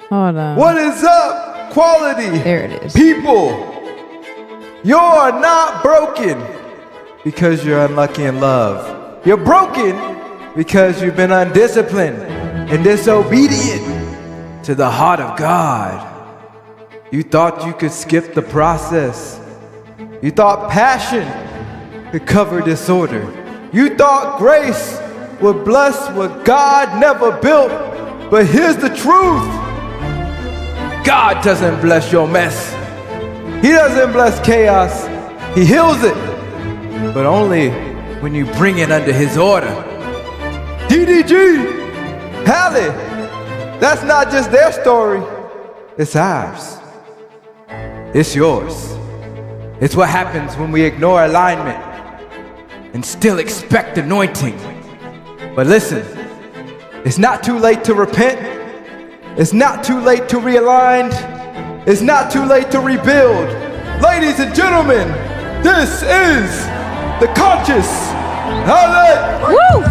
Hold on. What is up, quality? There it is. People, you're not broken because you're unlucky in love. You're broken because you've been undisciplined and disobedient to the heart of God. You thought you could skip the process. You thought passion could cover disorder. You thought grace would bless what God never built. But here's the truth. God doesn't bless your mess. He doesn't bless chaos. He heals it. But only when you bring it under his order. DDG Halle. That's not just their story. It's ours. It's yours. It's what happens when we ignore alignment and still expect anointing. But listen, it's not too late to repent. It's not too late to realign. It's not too late to rebuild. Ladies and gentlemen, this is the Conscious Halle. Woo!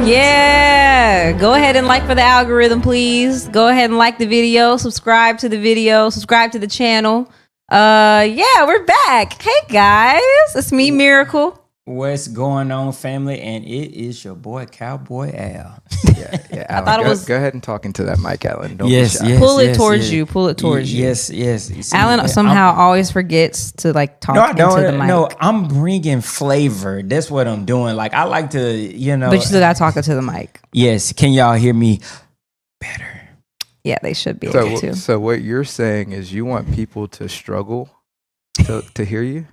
Yeah. Go ahead and like for the algorithm, please. Go ahead and like the video. Subscribe to the video. Subscribe to the channel. Yeah, we're back. Hey guys, it's me, Miracle. What's going on, family? And it is your boy, Cowboy Al. Yeah, I thought it was. Go ahead and talk into that mic, Alan. Don't Yes, be shy. yes. Pull it towards you. Pull it towards you. Yes. You see, Alan somehow always forgets to like talk into the mic. No, I'm bringing flavor. That's what I'm doing. Like, I like to, But you still gotta talk into the mic. Yes. Can y'all hear me better? Yeah, they should be able to. So what you're saying is you want people to struggle to hear you?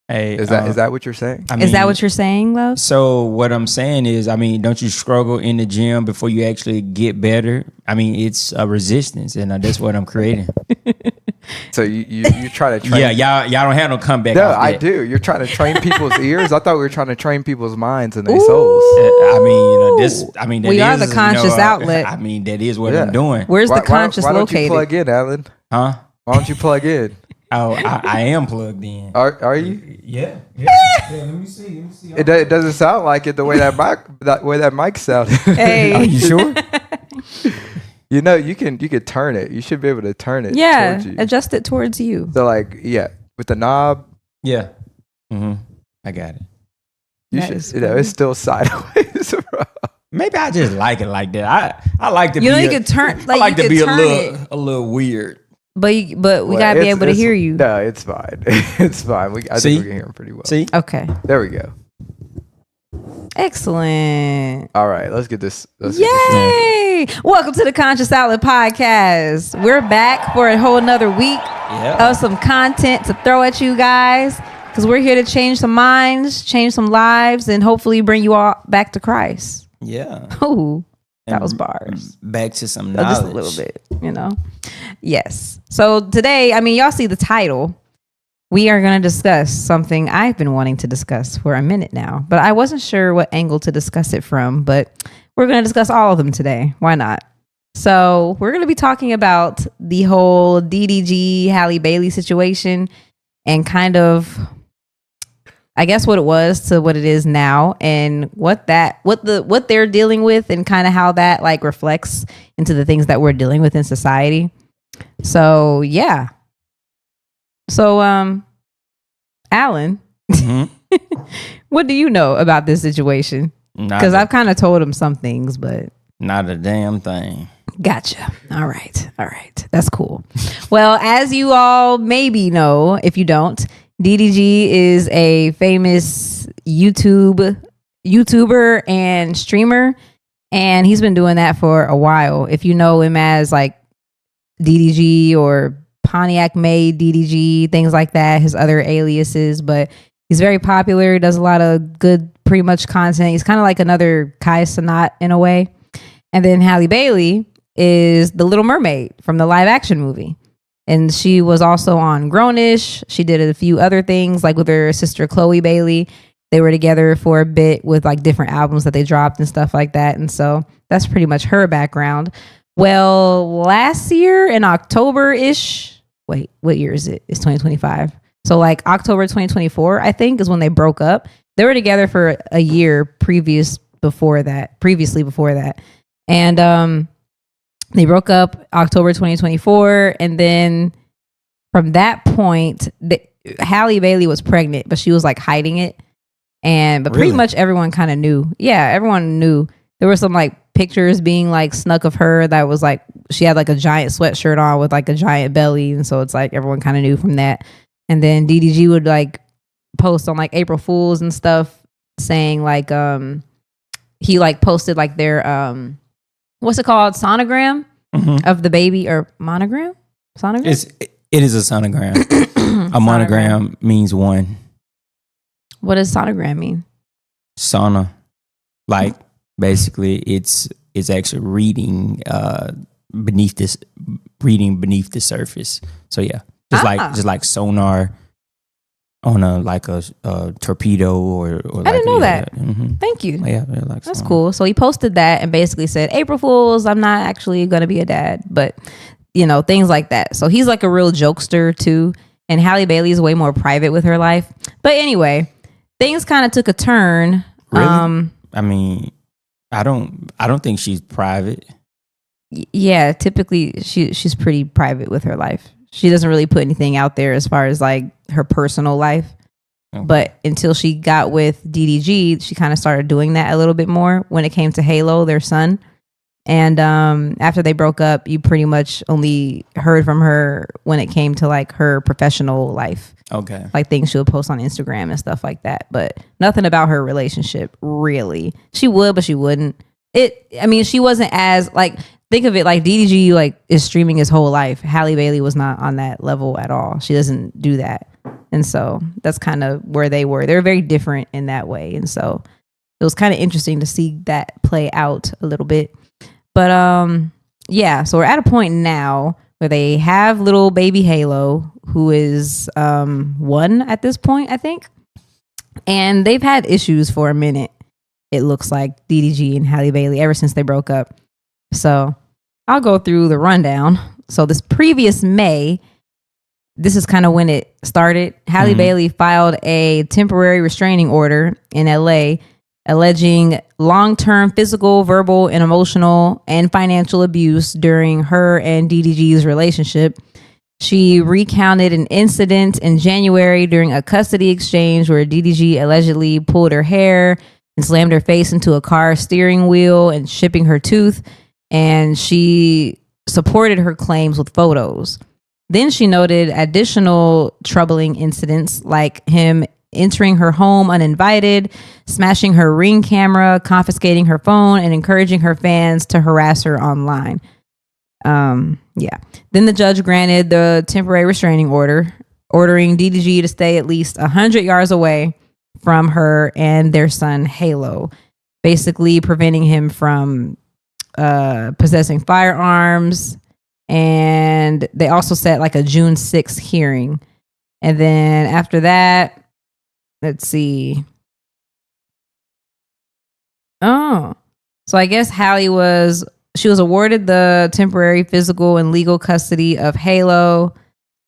Hey, Is that what you're saying? Is that what you're saying, love? So what I'm saying is, don't you struggle in the gym before you actually get better? It's a resistance, and that's what I'm creating. So you try to train. Yeah, y'all don't have no comeback. No, off I that. do. You're trying to train people's ears. I thought we were trying to train people's minds and their souls. That We are is, the conscious outlet. That is what I'm doing. Where's the conscious why don't located? you plug in, Alan? Huh? Why don't you plug in? Oh, I am plugged in. Are you? Yeah. Let me see. It doesn't sound like it the way that mic sounded. Hey. Are you sure? You can turn it. You should be able to turn it. Yeah, towards you. adjust it towards you. So with the knob. Yeah. I got it. It's still sideways. Bro. Maybe I just like it like that. I like to be. You could turn. I like to be it. a little weird. But we gotta be able to hear you. No, it's fine. It's fine. I think we can hear him pretty well. See? Okay. There we go. Excellent. All right, let's get this. Yay! Welcome to the Conscious Outlet Podcast. We're back for a whole another week of some content to throw at you guys, because we're here to change some minds, change some lives, and hopefully bring you all back to Christ. Yeah. Ooh, that was bars. Back to some knowledge. Just a little bit, Yes. So today, y'all see the title. We are going to discuss something I've been wanting to discuss for a minute now, but I wasn't sure what angle to discuss it from, but we're going to discuss all of them today. Why not? So we're going to be talking about the whole DDG Halle Bailey situation and kind of, I guess, what it was to what it is now, and what they're dealing with, and kind of how that like reflects into the things that we're dealing with in society. So yeah. So Alan, what do you know about this situation? Because I've kind of told him some things, but not a damn thing. Gotcha. All right. That's cool. Well, as you all maybe know, if you don't, DDG is a famous YouTuber and streamer, and he's been doing that for a while. If you know him as like DDG or Pontiac made DDG, things like that, his other aliases, but he's very popular, does a lot of good, pretty much content. He's kind of like another Kai Cenat in a way. And then Halle Bailey is the Little Mermaid from the live action movie. And she was also on Grownish. She did a few other things, like with her sister Chloe Bailey. They were together for a bit with like different albums that they dropped and stuff like that. And so that's pretty much her background. Well, last year in October-ish, wait, what year is it? It's 2025. So like October 2024, I think, is when they broke up. They were together for a year previously before that. And they broke up October 2024. And then from that point, Halle Bailey was pregnant, but she was like hiding it. But pretty much everyone kind of knew. Yeah, everyone knew. There were some like pictures being like snuck of her that was like, she had like a giant sweatshirt on with like a giant belly. And so it's like everyone kind of knew from that. And then DDG would like post on like April Fools and stuff saying like, he like posted like their, what's it called? Sonogram of the baby, or monogram? Sonogram? It is a sonogram. A monogram means one. What does sonogram mean? Sauna. Like basically it's actually reading beneath the surface. So yeah. Just like sonar on a torpedo or like, I didn't know that. Mm-hmm. Thank you. Yeah, like that's cool. So he posted that and basically said, April Fools, I'm not actually going to be a dad, but things like that. So he's like a real jokester too. And Halle Bailey is way more private with her life. But anyway, things kind of took a turn. Really? I mean, I don't think she's private. Yeah, typically she's pretty private with her life. She doesn't really put anything out there as far as like her personal life. Okay. But until she got with DDG, she kind of started doing that a little bit more when it came to Halo, their son. And after they broke up, you pretty much only heard from her when it came to like her professional life. Okay. Like things she would post on Instagram and stuff like that. But nothing about her relationship, really. She would, but she wouldn't. She wasn't as like, think of it like DDG like is streaming his whole life. Halle Bailey was not on that level at all. She doesn't do that. And so that's kind of where they were. They're very different in that way. And so it was kind of interesting to see that play out a little bit. But so we're at a point now where they have little baby Halo, who is 1 at this point, I think. And they've had issues for a minute, it looks like, DDG and Halle Bailey, ever since they broke up. So I'll go through the rundown. So this previous May, this is kind of when it started. Halle Bailey filed a temporary restraining order in LA alleging long-term physical, verbal, and emotional and financial abuse during her and DDG's relationship. She recounted an incident in January during a custody exchange where DDG allegedly pulled her hair and slammed her face into a car steering wheel and chipping her tooth. And she supported her claims with photos. Then she noted additional troubling incidents like him entering her home uninvited, smashing her Ring camera, confiscating her phone, and encouraging her fans to harass her online. Then the judge granted the temporary restraining order, ordering DDG to stay at least 100 yards away from her and their son Halo, basically preventing him from possessing firearms. And they also set like a June 6th hearing. And then after that, let's see. Oh, so I guess Halle was awarded the temporary physical and legal custody of Halo.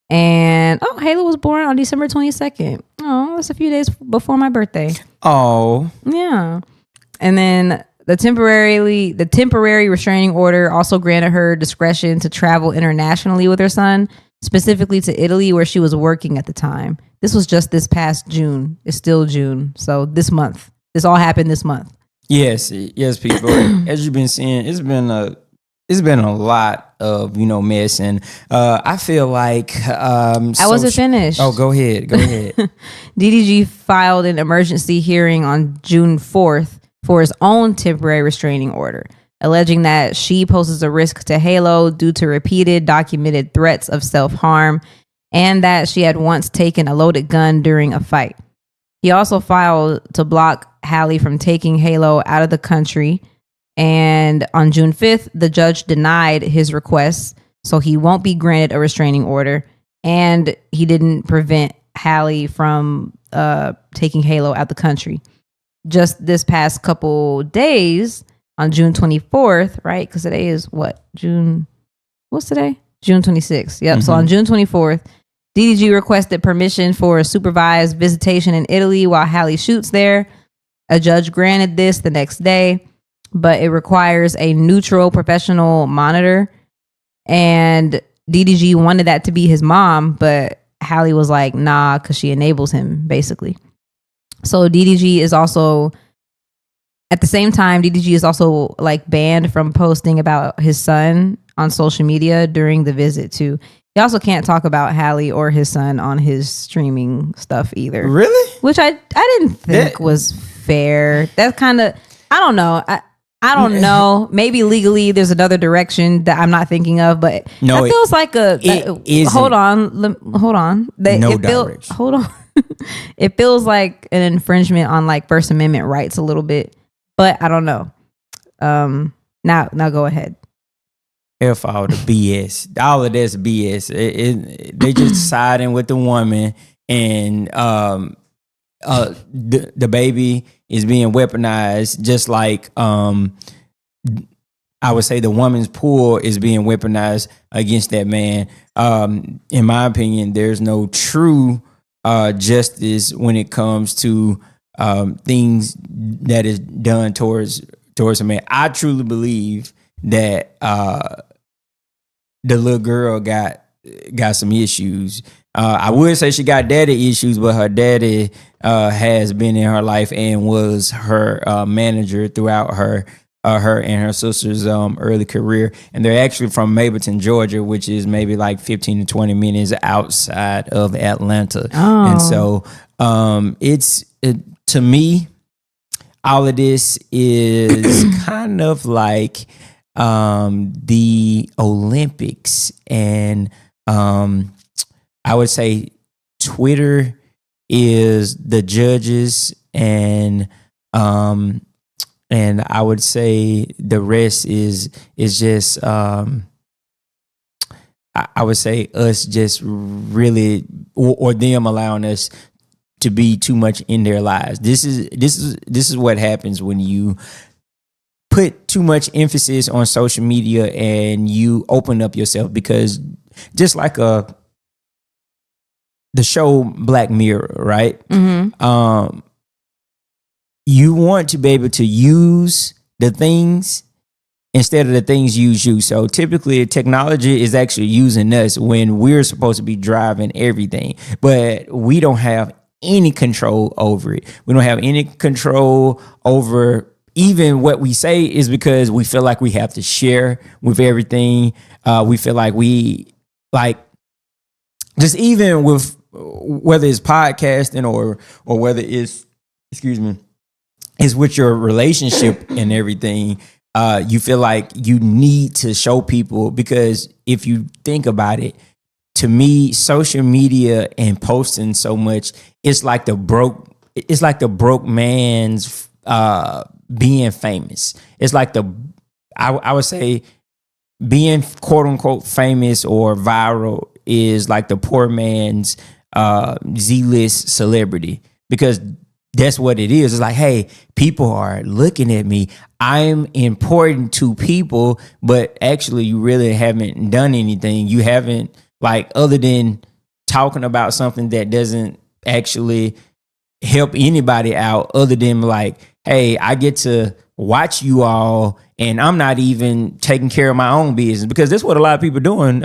And Halo was born on December 22nd. Oh, that's a few days before my birthday. Oh. Yeah. And then the temporary restraining order also granted her discretion to travel internationally with her son, specifically to Italy, where she was working at the time. This was just this past June. It's still June. So this month. This all happened this month. Yes, people. As you've been seeing, it's been a lot of mess, and I feel like I wasn't finished. Oh, go ahead. DDG filed an emergency hearing on June 4th for his own temporary restraining order, alleging that she poses a risk to Halo due to repeated documented threats of self-harm, and that she had once taken a loaded gun during a fight. He also filed to block Halle from taking Halo out of the country. And on June 5th, the judge denied his request, so he won't be granted a restraining order. And he didn't prevent Halle from taking Halo out the country. Just this past couple days, on June 24th, right? Because today is what? June, what's today? June 26th. Yep. Mm-hmm. So on June 24th, DDG requested permission for a supervised visitation in Italy while Halle shoots there. A judge granted this the next day, but it requires a neutral professional monitor. And DDG wanted that to be his mom, but Halle was like, nah, because she enables him, basically. So DDG is also, at the same time, DDG is also like banned from posting about his son on social media during the visit too. He also can't talk about Halle or his son on his streaming stuff either. Really? Which I didn't think was fair. That's kind of, I don't know. I don't know. Maybe legally there's another direction that I'm not thinking of, but no, that feels like hold on. Direction. Hold on. It feels like an infringement on like First Amendment rights a little bit, but I don't know. Now go ahead. F all the BS. All of this BS. They just siding with the woman, and the baby is being weaponized, just like I would say the woman's pull is being weaponized against that man. In my opinion, there's no true justice when it comes to things that is done towards a man. I truly believe that the little girl got some issues. I would say she got daddy issues, but her daddy has been in her life and was her manager throughout her and her sister's early career. And they're actually from Mableton, Georgia, which is maybe like 15 to 20 minutes outside of Atlanta. Oh. And so to me, all of this is kind of like the Olympics, and I would say Twitter is the judges, and I would say the rest is just I would say us just really or them allowing us to be too much in their lives. This is what happens when you put too much emphasis on social media and you open up yourself, because just like the show Black Mirror, right? Mm-hmm. You want to be able to use the things instead of the things use you. So typically technology is actually using us when we're supposed to be driving everything, but we don't have any control over it. We don't have any control over even what we say, is because we feel like we have to share with everything. We feel like just even with whether it's podcasting or whether it's, is with your relationship and everything, you feel like you need to show people, because if you think about it, to me, social media and posting so much, it's like the broke man's being famous. It's like I would say being quote unquote famous or viral is like the poor man's Z-list celebrity, because that's what it is. It's like, hey, people are looking at me. I'm important to people, but actually you really haven't done anything. You haven't, like, other than talking about something that doesn't actually help anybody out, other than like, hey, I get to watch you all and I'm not even taking care of my own business, because that's what a lot of people are doing.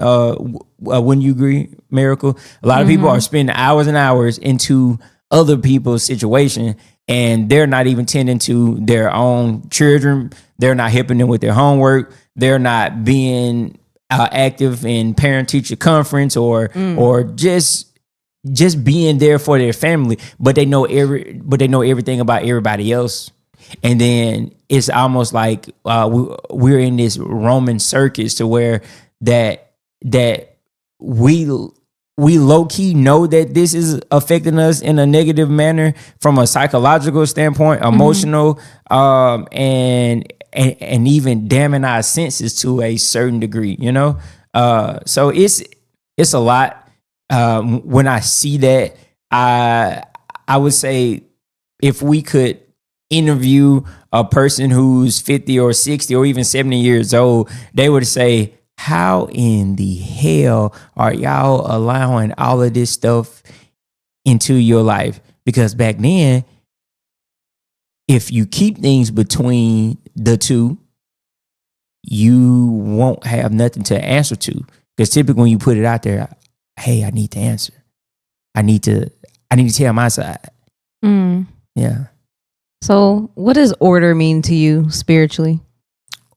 Wouldn't you agree, Miracle? A lot of people are spending hours and hours into other people's situation, and they're not even tending to their own children. They're not helping them with their homework. They're not being active in parent-teacher conference or just being there for their family. But they know everything about everybody else. And then it's almost like we're in this Roman circus to where that we low key know that this is affecting us in a negative manner from a psychological standpoint, emotional, and even damning our senses to a certain degree, you know? So it's a lot. When I see that, I would say if we could interview a person who's 50 or 60 or even 70 years old, they would say, how in the hell are y'all allowing all of this stuff into your life? Because back then, if you keep things between the two, you won't have nothing to answer to. Because typically when you put it out there, hey, I need to answer. I need to tell my side. Yeah. So what does order mean to you spiritually?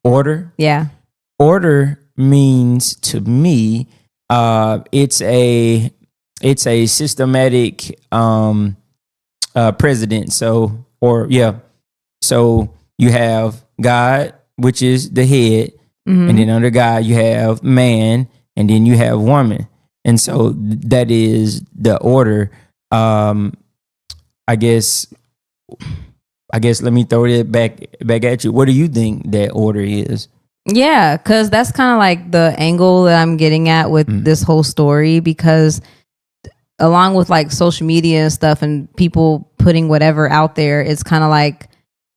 Order? Yeah. Order means to me, it's a systematic president. So you have God, which is the head, and then under God you have man, and then you have woman, and so that is the order. I guess let me throw it back at you. What do you think that order is? Yeah, because that's kind of like the angle that I'm getting at with this whole story, because along with like social media and stuff and people putting whatever out there, it's kind of like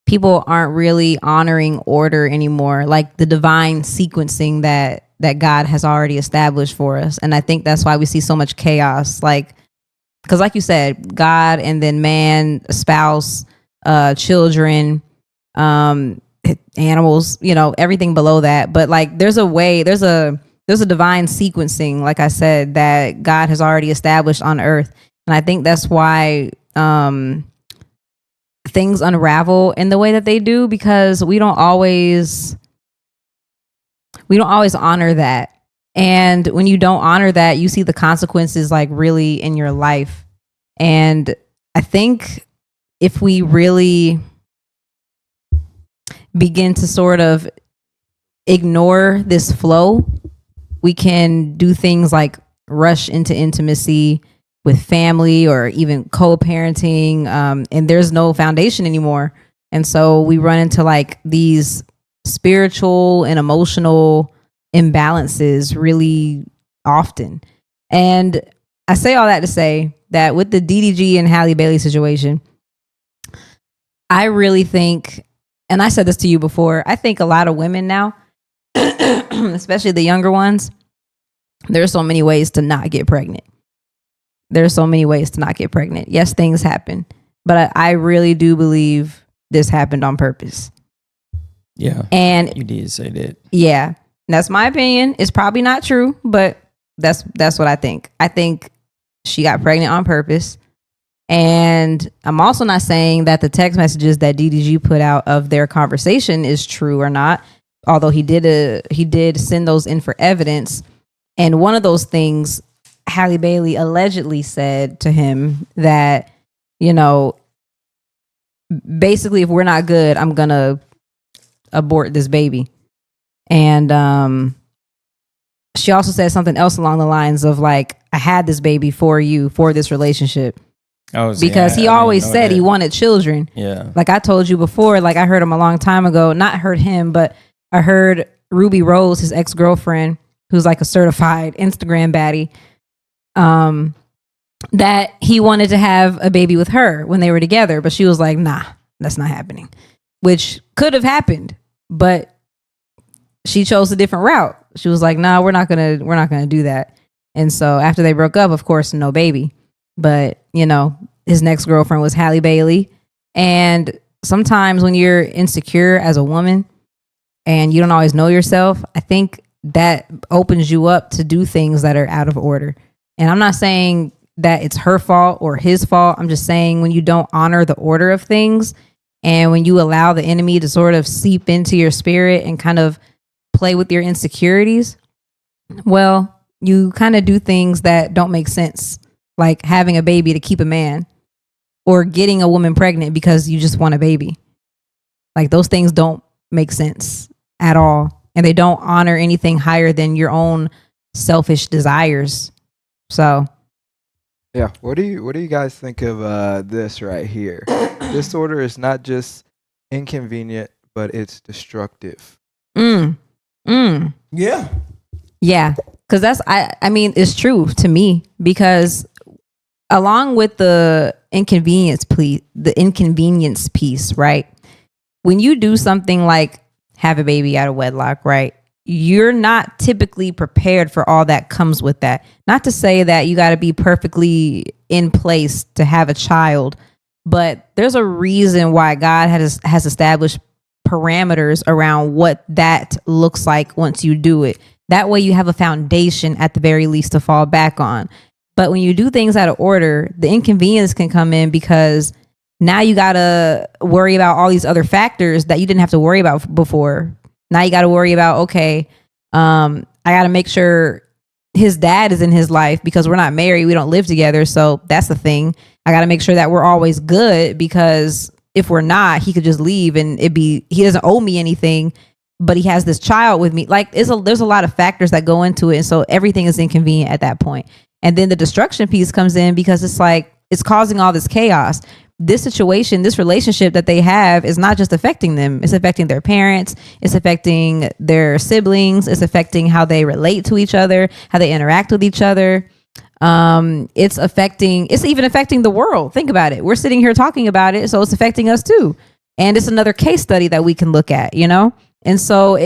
people aren't really honoring order anymore, like the divine sequencing that God has already established for us. And I think that's why we see so much chaos, like, because like you said, God and then man, spouse, children, animals, everything below that. But like there's a divine sequencing, like I said, that God has already established on earth. And I think that's why things unravel in the way that they do, because we don't always honor that. And when you don't honor that, you see the consequences like really in your life. And I think if we really begin to sort of ignore this flow, we can do things like rush into intimacy with family or even co-parenting, and there's no foundation anymore. And so we run into like these spiritual and emotional imbalances really often. And I say all that to say that with the DDG and Halle Bailey situation, I really think, and I said this to you before, I think a lot of women now, especially the younger ones, there's so many ways to not get pregnant. There's so many ways to not get pregnant. Yes, things happen, but I really do believe this happened on purpose. Yeah. And you did say that. Yeah. That's my opinion. It's probably not true, but that's what I think. I think she got pregnant on purpose. And I'm also not saying that the text messages that DDG put out of their conversation is true or not, although he did send those in for evidence. And one of those things, Halle Bailey allegedly said to him that, basically, if we're not good, I'm going to abort this baby. And she also said something else along the lines of like, I had this baby for you, for this relationship. Because he always said he wanted children. Yeah. Like I told you before, like I heard him a long time ago, not heard him, but I heard Ruby Rose, his ex-girlfriend, who's like a certified Instagram baddie, that he wanted to have a baby with her when they were together, but she was like, nah, that's not happening, which could have happened, but she chose a different route. She was like, nah, we're not gonna do that. And so after they broke up, of course, no baby. But, his next girlfriend was Halle Bailey. And sometimes when you're insecure as a woman and you don't always know yourself, I think that opens you up to do things that are out of order. And I'm not saying that it's her fault or his fault. I'm just saying when you don't honor the order of things and when you allow the enemy to sort of seep into your spirit and kind of play with your insecurities, well, you kind of do things that don't make sense. Like having a baby to keep a man or getting a woman pregnant because you just want a baby. Like those things don't make sense at all. And they don't honor anything higher than your own selfish desires. So. Yeah. What do you guys think of this right here? This order is not just inconvenient, but it's destructive. Yeah. Yeah. Because I mean, it's true to me, because along with the inconvenience piece, right? When you do something like have a baby out of wedlock, right? you're not typically prepared for all that comes with that. Not to say that you got to be perfectly in place to have a child, but there's a reason why God has established parameters around what that looks like once you do it. That way you have a foundation at the very least to fall back on. But when you do things out of order, the inconvenience can come in because now you got to worry about all these other factors that you didn't have to worry about before. Now you got to worry about, okay, I got to make sure his dad is in his life because we're not married. We don't live together. So that's the thing. I got to make sure that we're always good, because if we're not, he could just leave and he doesn't owe me anything, but he has this child with me. Like there's a lot of factors that go into it. And so everything is inconvenient at that point. And then the destruction piece comes in because it's like, it's causing all this chaos. This situation, this relationship that they have is not just affecting them. It's affecting their parents. It's affecting their siblings. It's affecting how they relate to each other, how they interact with each other. It's even affecting the world. Think about it. We're sitting here talking about it, so it's affecting us too. And it's another case study that we can look at, you know? And so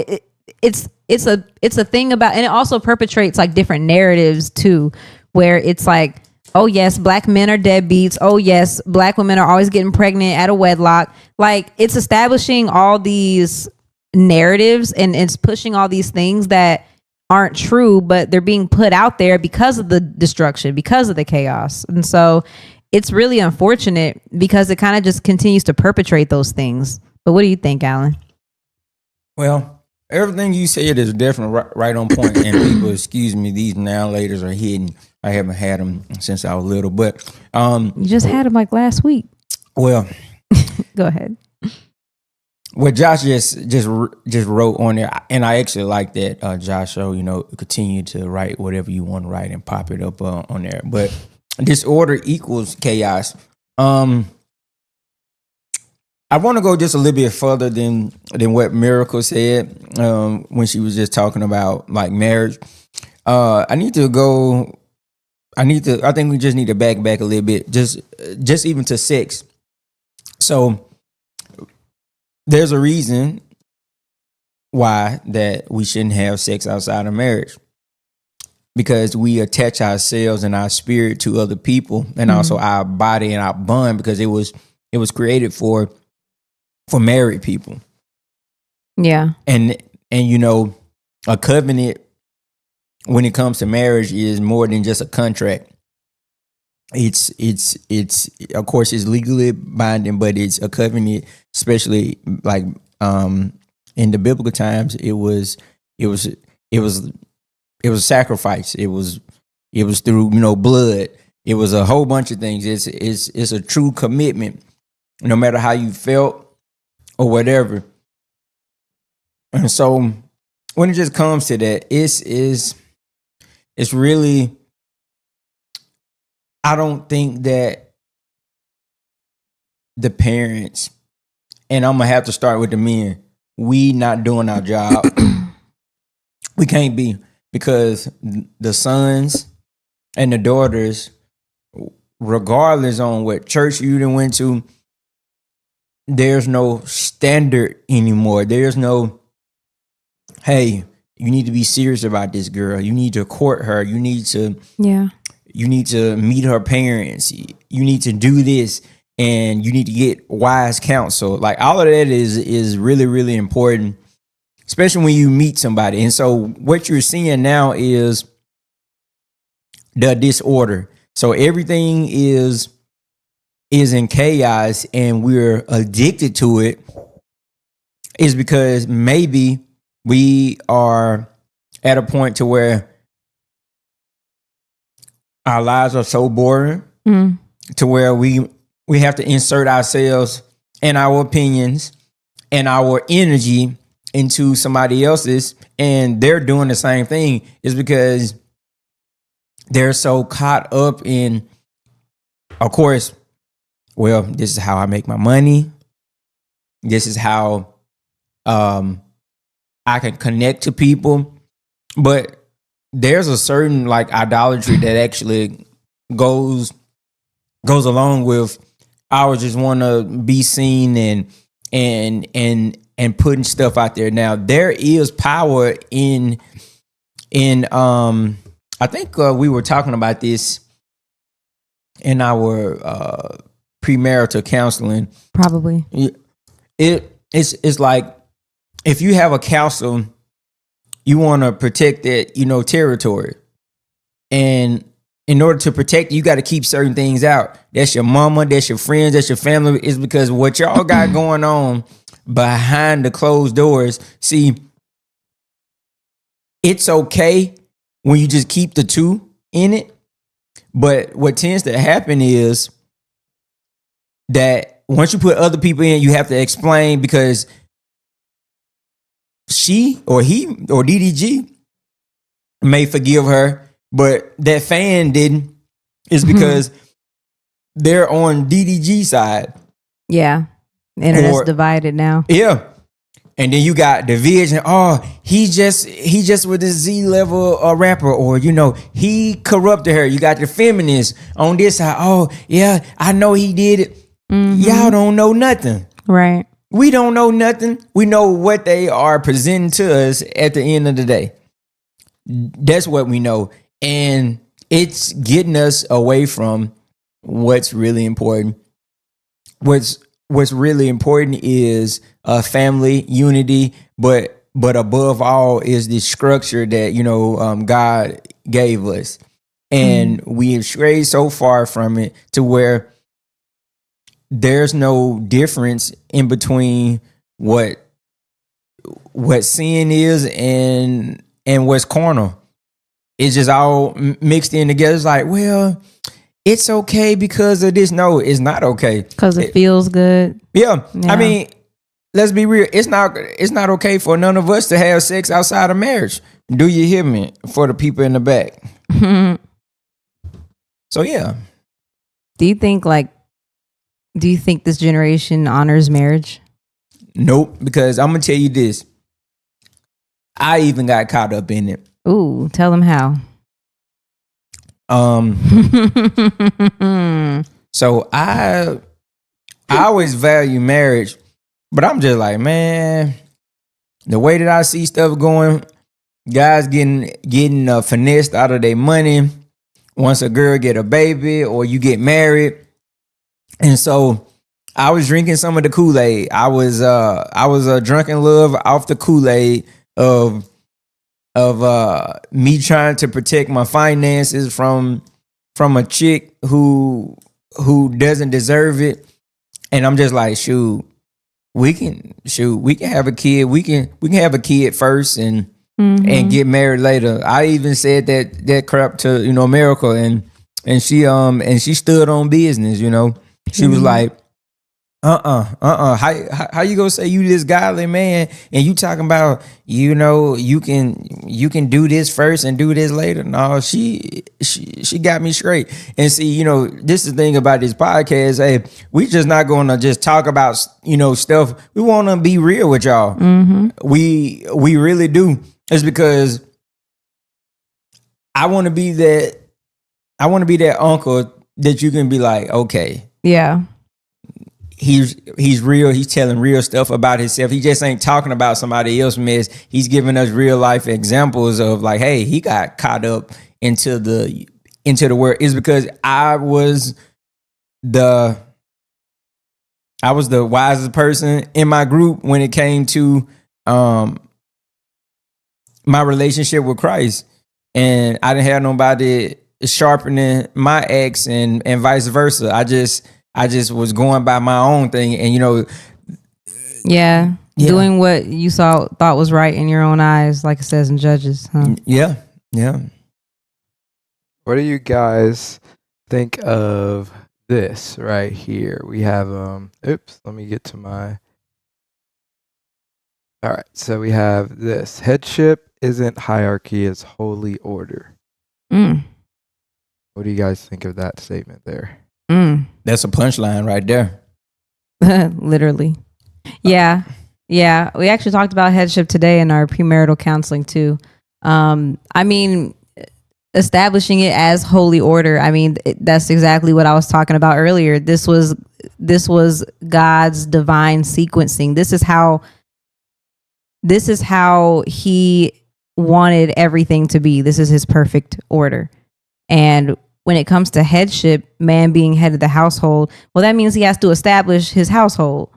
it's a thing about, and it also perpetrates like different narratives too, where it's like, oh yes, black men are deadbeats. Oh yes, black women are always getting pregnant out of wedlock. Like it's establishing all these narratives and it's pushing all these things that aren't true, but they're being put out there because of the destruction, because of the chaos. And so it's really unfortunate because it kind of just continues to perpetrate those things. But what do you think, Alan? Well, everything you said is definitely right on point. And people, excuse me, these now laters are hidden. I haven't had them since I was little, but you just had them like last week. Well, go ahead. What Josh just wrote on there, and I actually like that, Josh. So continue to write whatever you want to write and pop it up on there. But disorder equals chaos. I want to go just a little bit further than what Miracle said when she was just talking about like marriage. I think we just need to back a little bit, just even to sex. So there's a reason why that we shouldn't have sex outside of marriage, because we attach ourselves and our spirit to other people, and also our body and our bond, because it was created for married people. Yeah. And a covenant when it comes to marriage is more than just a contract. It's of course it's legally binding, but it's a covenant, especially like in the biblical times. It was sacrifice. It was through blood. It was a whole bunch of things. It's a true commitment, no matter how you felt or whatever. And so when it just comes to that, it's really, I don't think that the parents, and I'm gonna have to start with the men, we not doing our job. We can't be, because the sons and the daughters, regardless on what church you done went to, there's no standard anymore. There's no, hey, you need to be serious about this girl. You need to court her. You need to meet her parents. You need to do this, and you need to get wise counsel. Like all of that is really, really important, especially when you meet somebody. And so what you're seeing now is the disorder. So everything is in chaos, and we're addicted to it, is because maybe we are at a point to where our lives are so boring to where we have to insert ourselves and our opinions and our energy into somebody else's, and they're doing the same thing. Is because they're so caught up in, of course, well, this is how I make my money. This is how I can connect to people. But there's a certain like idolatry that actually goes along with, I just want to be seen and and putting stuff out there. Now there is power in I think we were talking about this in our premarital counseling. Probably. It's like if you have a counsel, you want to protect that, territory. And in order to protect, you got to keep certain things out. That's your mama, that's your friends, that's your family. It's because what y'all got going on behind the closed doors. See, it's okay when you just keep the two in it. But what tends to happen is that once you put other people in, you have to explain, because she or he or DDG may forgive her, but that fan didn't. It's because they're on DDG side. Yeah. The internet's divided now. Yeah. And then you got division. Oh, he just with this Z level rapper, or he corrupted her. You got the feminists on this side. Oh yeah, I know he did it. Y'all don't know nothing. Right. We don't know nothing. We know what they are presenting to us at the end of the day. That's what we know. And it's getting us away from what's really important. What's really important is family unity, but above all is the structure that God gave us, and we have strayed so far from it to where there's no difference in between what sin is and what's carnal. It's just all mixed in together. It's like, well, it's okay because of this. No, it's not okay. Because it feels good. Yeah. I mean, let's be real. It's not okay for none of us to have sex outside of marriage. Do you hear me? For the people in the back. So yeah. Do you think this generation honors marriage? Nope. Because I'm gonna tell you this. I even got caught up in it. Ooh, tell them how. So I always value marriage, but I'm just like, man, the way that I see stuff going, guys getting finessed out of their money once a girl get a baby or you get married. And so I was drinking some of the Kool-Aid. I was drunk in love off the Kool-Aid of me trying to protect my finances from a chick who doesn't deserve it. And I'm just like, we can have a kid. We can have a kid first and get married later. I even said that crap to, Miracle, and she stood on business, She was like, how you gonna say you this godly man and you talking about you can do this first and do this later? No, she got me straight. And see, this is the thing about this podcast. Hey, we just not gonna just talk about stuff. We want to be real with y'all. We really do. It's because I want to be that uncle that you can be like, okay, yeah. He's real. He's telling real stuff about himself. He just ain't talking about somebody else's mess. He's giving us real life examples of like, hey, he got caught up into the world. It's because I was the wisest person in my group when it came to my relationship with Christ, and I didn't have nobody sharpening my axe and vice versa. I just was going by my own thing, and yeah, doing what you thought was right in your own eyes, like it says in Judges. Huh? Yeah. What do you guys think of this right here? We have let me get to my. All right, so we have this. Headship isn't hierarchy, it's holy order. What do you guys think of that statement there? That's a punchline right there. Literally. Yeah. We actually talked about headship today in our premarital counseling too. I mean, establishing it as holy order. I mean, that's exactly what I was talking about earlier. This was God's divine sequencing. This is how This is how he wanted everything to be. This is his perfect order. And when it comes to headship, man being head of the household, well, that means he has to establish his household.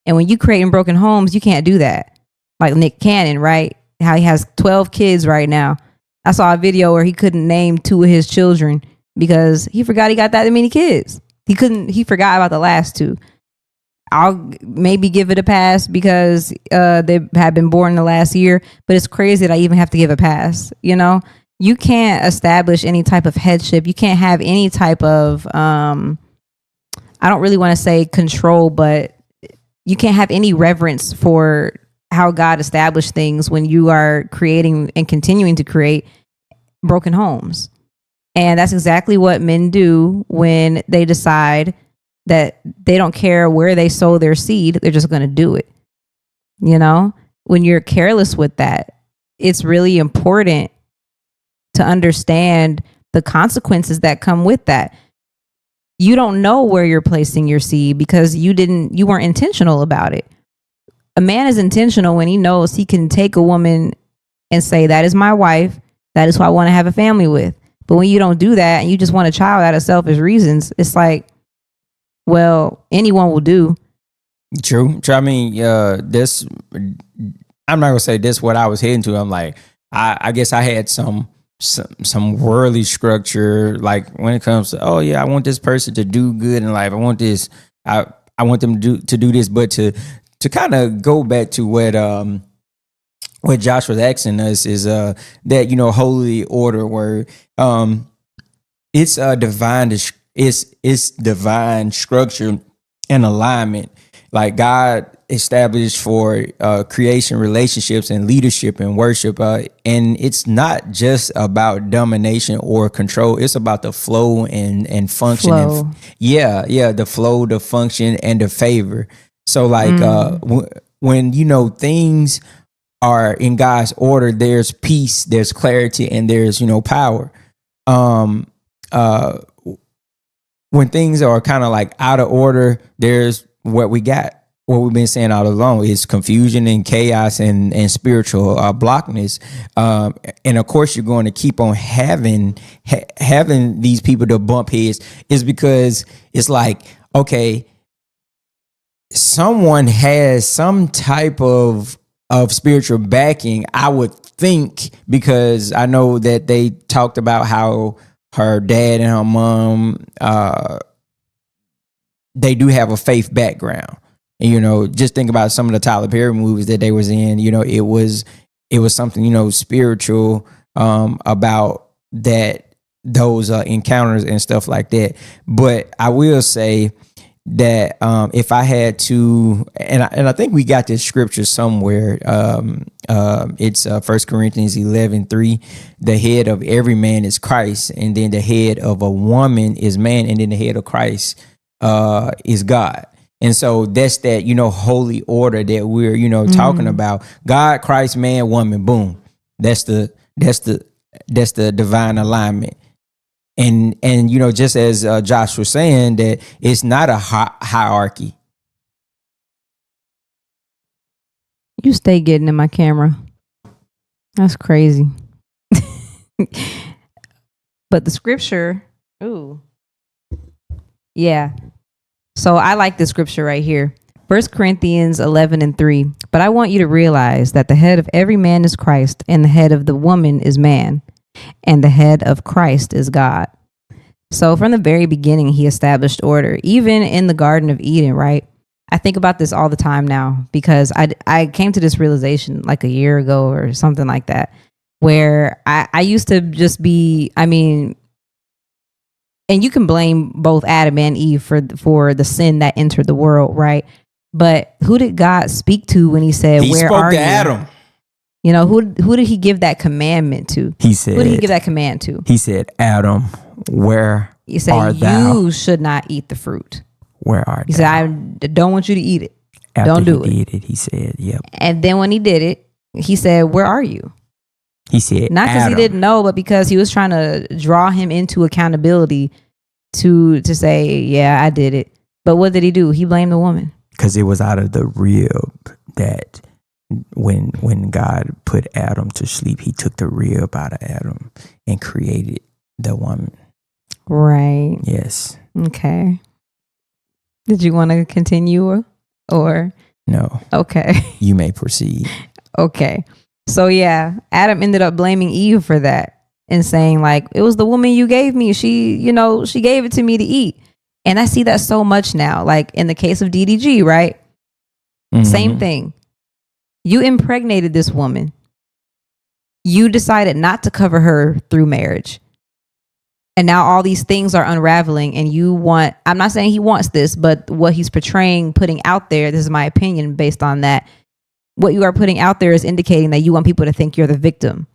And when you creating broken homes, you can't do that. Like Nick Cannon, right? How he has 12 kids right now. I saw a video where he couldn't name 2 of his children because he forgot he got that many kids. He forgot about the last 2. I'll maybe give it a pass because they had been born in the last year, but it's crazy that I even have to give a pass. You know, you can't establish any type of headship. You can't have any type of, I don't really want to say control, but you can't have any reverence for how God established things when you are creating and continuing to create broken homes. And that's exactly what men do when they decide that they don't care where they sow their seed, they're just going to do it. You know, when you're careless with that, it's really important to understand the consequences that come with that. You don't know where you're placing your seed because you weren't intentional about it. A man is intentional when he knows he can take a woman and say, that is my wife. That is who I want to have a family with. But when you don't do that and you just want a child out of selfish reasons, it's like, well, anyone will do. True. I mean, this, I'm not gonna say this what I was heading to. I'm like, I guess I had some worldly structure, like when it comes to, oh yeah, I want this person to do good in life. I want this, I want them to do this, but to kind of go back to what Josh was asking us is that, you know, holy order where it's divine. It's divine structure and alignment. Like God established for creation, relationships, and leadership and worship. And it's not just about domination or control. It's about the flow and function. Flow. The flow, the function, and the favor. So like when, you know, things are in God's order, there's peace, there's clarity, and there's, you know, power. When things are kind of like out of order, there's what we got. What we've been saying all along is confusion and chaos and spiritual blockness. And of course, you're going to keep on having these people to bump heads is because it's like, okay, someone has some type of spiritual backing, I would think, because I know that they talked about how her dad and her mom, they do have a faith background. And, you know, just think about some of the Tyler Perry movies that they was in, you know, it was something, you know, spiritual about that, those encounters and stuff like that. But I will say that if I had to, and I think we got this scripture somewhere, it's 1 Corinthians 11:3. The head of every man is Christ, and then the head of a woman is man, and then the head of Christ is God. And so that's that, you know, holy order that we're, you know, talking about. God, Christ, man, woman, boom. That's the divine alignment. And you know, just as Josh was saying, that it's not a hierarchy. You stay getting in my camera. That's crazy. But the scripture, ooh. Yeah. So I like the scripture right here. 1 Corinthians 11:3. But I want you to realize that the head of every man is Christ, and the head of the woman is man, and the head of Christ is God. So from the very beginning, he established order, even in the Garden of Eden, right? I think about this all the time now because I came to this realization like a year ago or something like that, where I used to just be, I mean, and you can blame both Adam and Eve for the sin that entered the world, right? But who did God speak to when he said, "Where are you?" He spoke to Adam. You know, who did he give that commandment to? He said, who did he give that command to? He said, "Adam, where he said, art thou? You should not eat the fruit. Where art he thou?" said, "I don't want you to eat it. After don't do he did it." He said, "Yep." And then when he did it, he said, "Where are you?" He said, not because he didn't know, but because he was trying to draw him into accountability to say, "Yeah, I did it." But what did he do? He blamed the woman. Because it was out of the rib that when God put Adam to sleep, he took the rib out of Adam and created the woman. Right. Yes. Okay. Did you want to continue or? No. Okay. You may proceed. Okay. So yeah, Adam ended up blaming Eve for that and saying like, it was the woman you gave me. She gave it to me to eat. And I see that so much now, like in the case of DDG, right? Mm-hmm. Same thing. You impregnated this woman. You decided not to cover her through marriage. And now all these things are unraveling and I'm not saying he wants this, but what he's portraying, putting out there, this is my opinion based on that. What you are putting out there is indicating that you want people to think you're the victim.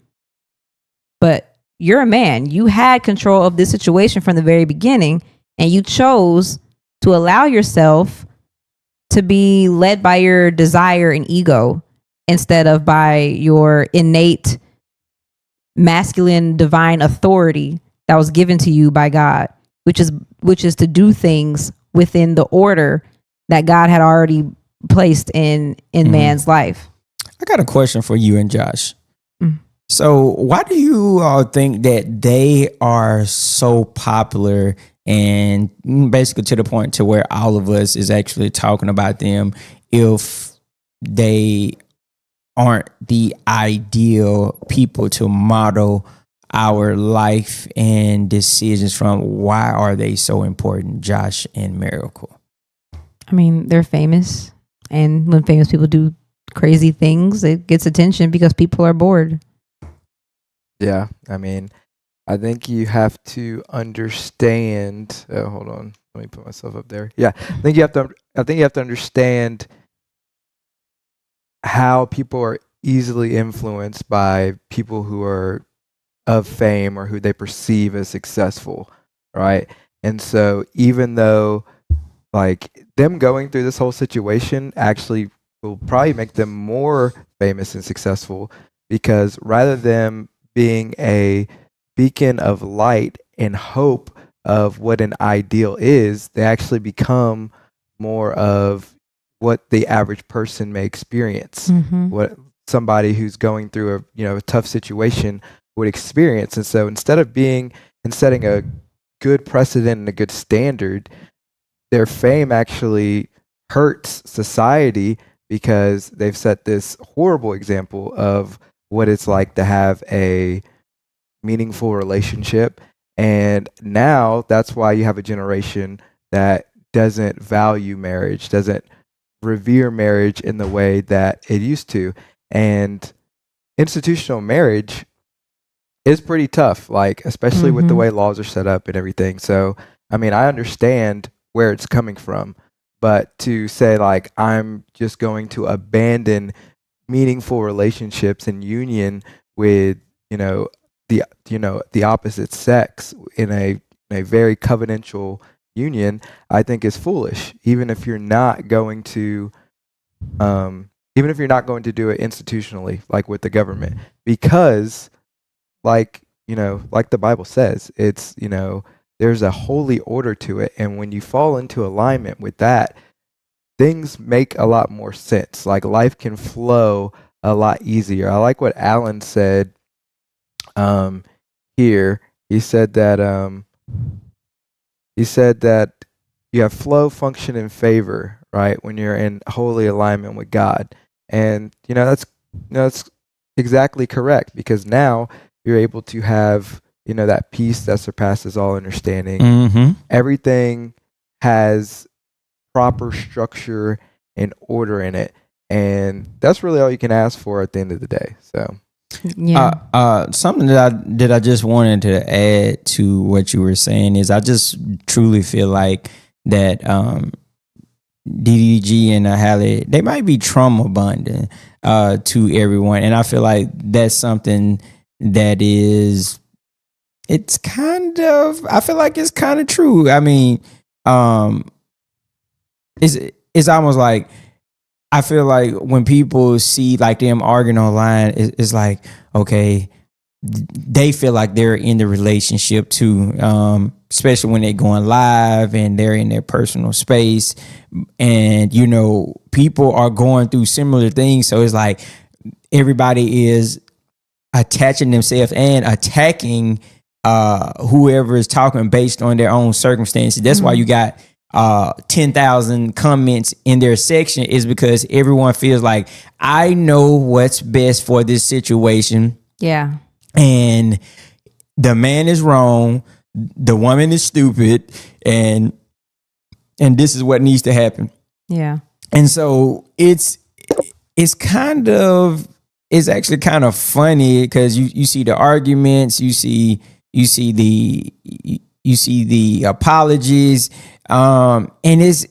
But you're a man. You had control of this situation from the very beginning, and you chose to allow yourself to be led by your desire and ego instead of by your innate masculine divine authority that was given to you by God, which is to do things within the order that God had already placed in man's life. I got a question for you and Josh. So why do you all think that they are so popular and basically to the point to where all of us is actually talking about them if they aren't the ideal people to model our life and decisions from? Why are they so important, Josh and Miracle? I mean, they're famous. And when famous people do crazy things, it gets attention because people are bored. Yeah, I mean, I think you have to understand. Hold on, let me put myself up there. Yeah, I think you have to understand how people are easily influenced by people who are of fame or who they perceive as successful, right? And so, even though like them going through this whole situation actually will probably make them more famous and successful, because rather than being a beacon of light and hope of what an ideal is, they actually become more of what the average person may experience, what somebody who's going through a tough situation would experience. And so instead of setting a good precedent and a good standard, their fame actually hurts society because they've set this horrible example of what it's like to have a meaningful relationship. And now that's why you have a generation that doesn't value marriage, doesn't revere marriage in the way that it used to. And institutional marriage is pretty tough, like especially with the way laws are set up and everything. So, I mean, I understand where it's coming from, but to say like I'm just going to abandon meaningful relationships and union with the opposite sex in a very covenantal union, I think is foolish. Even if you're not going to do it institutionally, like with the government, because like the Bible says, it's there's a holy order to it, and when you fall into alignment with that, things make a lot more sense. Like life can flow a lot easier. I like what Alan said here. He said that you have flow, function, and favor, right? When you're in holy alignment with God. And that's exactly correct, because now you're able to have that peace that surpasses all understanding. Everything has proper structure and order in it, and that's really all you can ask for at the end of the day. So something that I just wanted to add to what you were saying is I just truly feel like that DDG and Halle, they might be trauma bonding to everyone, and I feel like that's something that is, I feel like it's kind of true. I mean, it's almost like, I feel like when people see like them arguing online, it's like, okay, they feel like they're in the relationship too, especially when they're going live and they're in their personal space, and you know, people are going through similar things. So it's like everybody is attaching themselves and attacking whoever is talking based on their own circumstances. That's why you got 10,000 comments in their section, is because everyone feels like, I know what's best for this situation. Yeah. And the man is wrong, the woman is stupid, and this is what needs to happen. Yeah. And so it's actually kind of funny, because you see the arguments, you see the apologies, and it's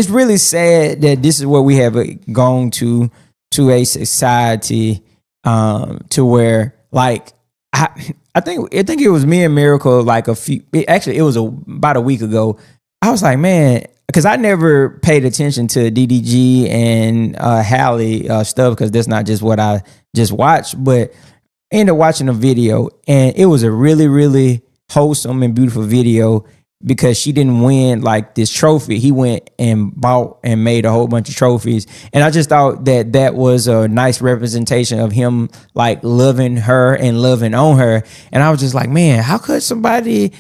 really sad that this is what we have gone to a society, to where, like, I think it was me and Miracle, like it was about a week ago. I was like, man, because I never paid attention to DDG and Halle stuff, because that's not just what I just watched. But I ended up watching a video, and it was a really, really wholesome and beautiful video, because she didn't win like this trophy. He went and bought and made a whole bunch of trophies. And I just thought that was a nice representation of him, like, loving her and loving on her. And I was just like, man, how could somebody...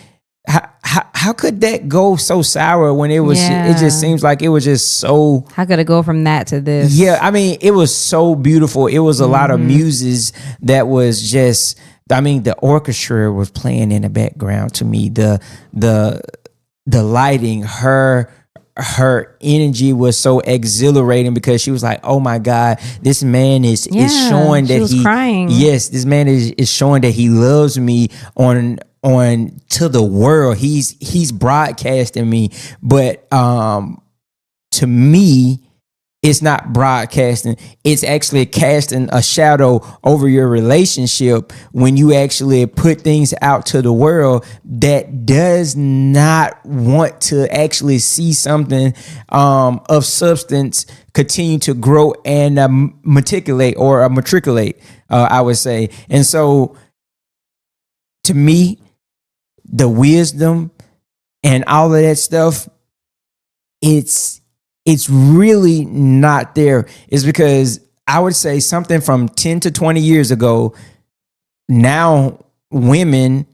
How could that go so sour when it was? Yeah. It just seems like it was just so. How could it go from that to this? Yeah, I mean, it was so beautiful. It was a lot of muses that was just. I mean, the orchestra was playing in the background to me. The lighting, her energy was so exhilarating, because she was like, "Oh my God, this man is showing that she was crying. Yes, this man is showing that he loves me on to the world. He's broadcasting me, but to me, it's not broadcasting. It's actually casting a shadow over your relationship when you actually put things out to the world that does not want to actually see something of substance continue to grow and matriculate, I would say. And so, to me, the wisdom and all of that stuff, it's really not there. It's because I would say something from 10 to 20 years ago, now women,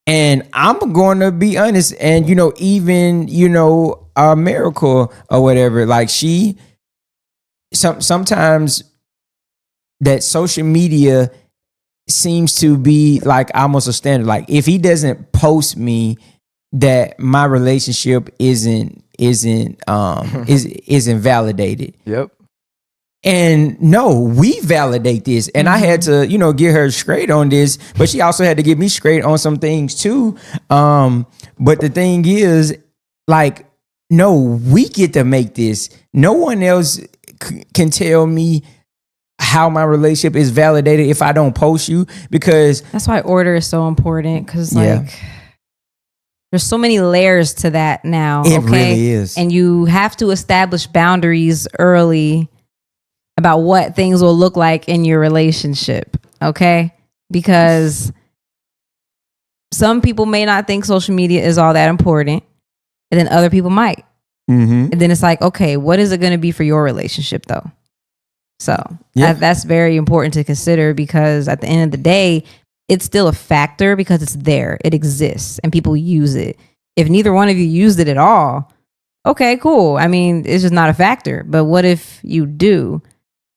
and I'm going to be honest, and even Miracle or whatever, like sometimes that social media seems to be like almost a standard. Like, if he doesn't post me, that my relationship isn't validated. Yep. And no, we validate this. And I had to, get her straight on this, but she also had to get me straight on some things too. But the thing is, like, no, we get to make this. No one else can tell me how my relationship is validated if I don't post you, because that's why order is so important. Because there's so many layers to that now. It really is. And you have to establish boundaries early about what things will look like in your relationship. Okay. Because some people may not think social media is all that important, and then other people might. And then it's like, okay, what is it going to be for your relationship though? So that's very important to consider, because at the end of the day, it's still a factor, because it's there, it exists, and people use it. If neither one of you used it at all, okay, cool. I mean, it's just not a factor. But what if you do?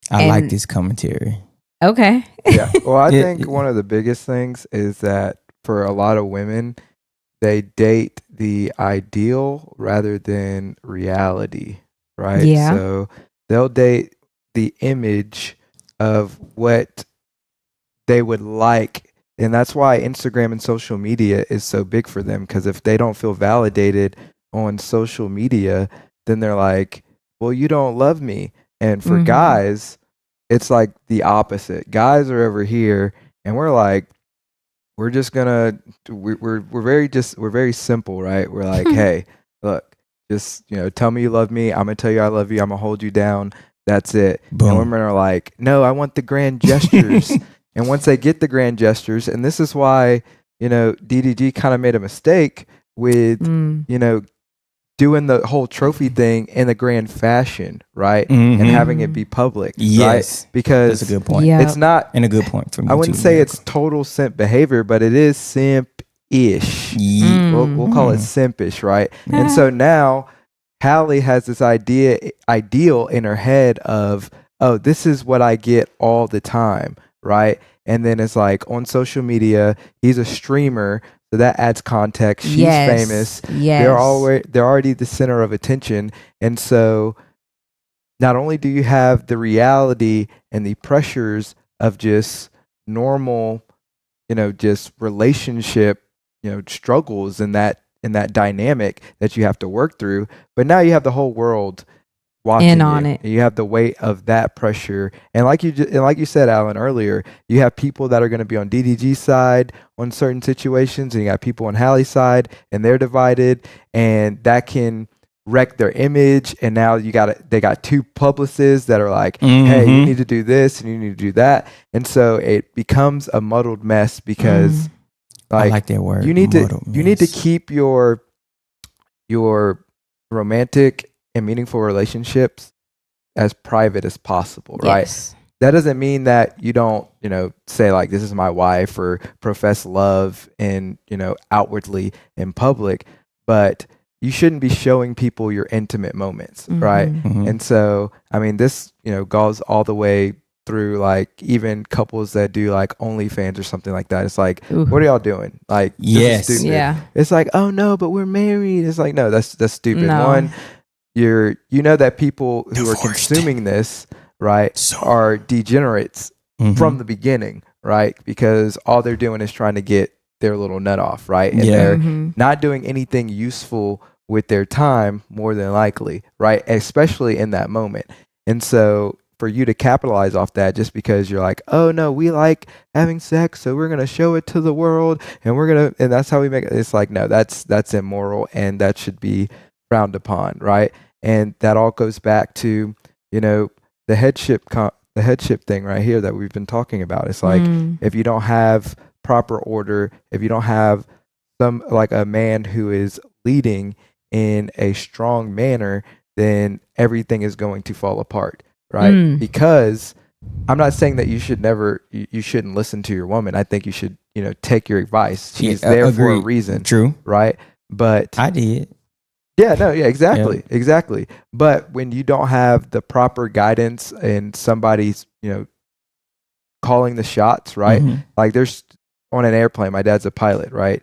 I like this commentary. Okay. Yeah. Well, I think one of the biggest things is that for a lot of women, they date the ideal rather than reality, right? Yeah. So they'll date the image of what they would like. And that's why Instagram and social media is so big for them, because if they don't feel validated on social media, then they're like, well, you don't love me. And for guys, it's like the opposite. Guys are over here, and we're like, we're just gonna, we're very simple, right? We're like, hey, look, just, tell me you love me. I'm gonna tell you I love you. I'm gonna hold you down. That's it. Boom. And women are like, no, I want the grand gestures. And once they get the grand gestures, and this is why, DDG kind of made a mistake with, doing the whole trophy thing in the grand fashion, right? Mm-hmm. And having it be public, yes, right? Because that's a good point. Yeah. it's not, And a good point for me. I wouldn't too, say Miracle. it's total simp behavior, but it is simp-ish. We'll call it simpish, right? And so now Halle has this ideal in her head of, oh, this is what I get all the time, right? And then it's like on social media, he's a streamer, so that adds context. She's famous. Yes. They're already the center of attention. And so not only do you have the reality and the pressures of just normal, just relationship, struggles in that dynamic that you have to work through, but now you have the whole world watching in on it. You have the weight of that pressure, and like you said, Alan, earlier, you have people that are going to be on DDG's side on certain situations, and you got people on Halle's side, and they're divided, and that can wreck their image. And now they got two publicists that are like, hey, you need to do this and you need to do that, and so it becomes a muddled mess because I like that word. you need to keep your romantic and meaningful relationships as private as possible, right? Yes. That doesn't mean that you don't, say like, this is my wife, or profess love and, outwardly in public, but you shouldn't be showing people your intimate moments, right? And so, I mean, this, goes all the way through like even couples that do like OnlyFans or something like that. It's like, what are y'all doing? Like, yes, this is stupid. Yeah. It's like, oh no, but we're married. It's like, no, that's stupid. No. One, that people who are consuming this, right, are degenerates from the beginning, right? Because all they're doing is trying to get their little nut off, right? And they're not doing anything useful with their time, more than likely, right? Especially in that moment. And so for you to capitalize off that just because you're like, oh no, we like having sex, so we're going to show it to the world, and that's how we make it. It's like, no, that's immoral, and that should be frowned upon, right? And that all goes back to, the headship thing right here that we've been talking about. It's like, if you don't have proper order, if you don't have a man who is leading in a strong manner, then everything is going to fall apart, right? Because I'm not saying that you shouldn't listen to your woman. I think you should, take your advice. She's there for a reason. True. Right? But I did. Yeah, no, yeah, exactly. But when you don't have the proper guidance and somebody's, calling the shots, right? Like there's on an airplane, my dad's a pilot, right?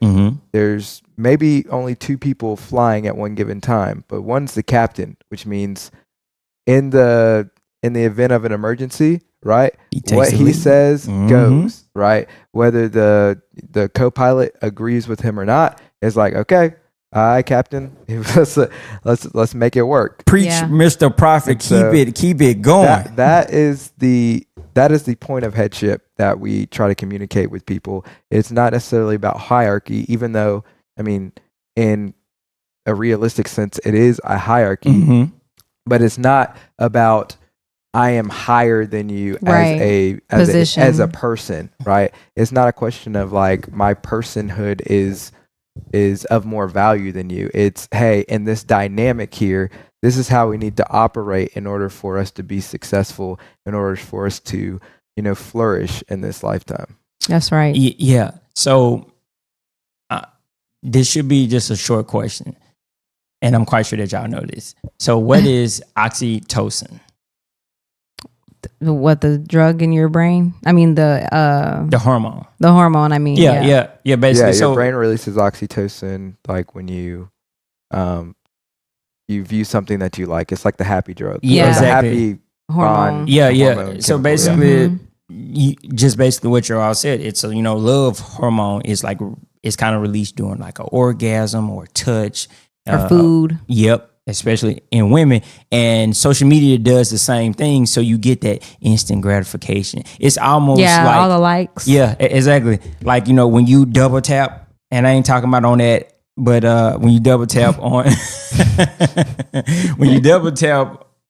There's maybe only two people flying at one given time, but one's the captain, which means in the event of an emergency, right? What he says goes, right? Whether the co-pilot agrees with him or not, is like, okay, all right, Captain, let's make it work. Preach, Mr. Prophet. Keep it going. That is the point of headship that we try to communicate with people. It's not necessarily about hierarchy, even though, I mean, in a realistic sense, it is a hierarchy, but it's not about I am higher than you as a person, right? It's not a question of like my personhood is of more value than you. It's, hey, in this dynamic here, this is how we need to operate in order for us to be successful, in order for us to, flourish in this lifetime. That's right. Yeah. So this should be just a short question, and I'm quite sure that y'all know this. So what is oxytocin? What, the drug in your brain? I mean the hormone. The hormone. I mean, yeah. Basically, your brain releases oxytocin like when you view something that you like. It's like the happy drug. Yeah, exactly. The happy hormone. hormone So chemical, basically, just basically what you all said. It's a love hormone is like it's kind of released during like an orgasm or touch or food. Yep. Especially in women, and social media does the same thing. So you get that instant gratification. It's almost like all the likes. Yeah, exactly. Like, when you double tap, and I ain't talking about on that, but when you double tap on,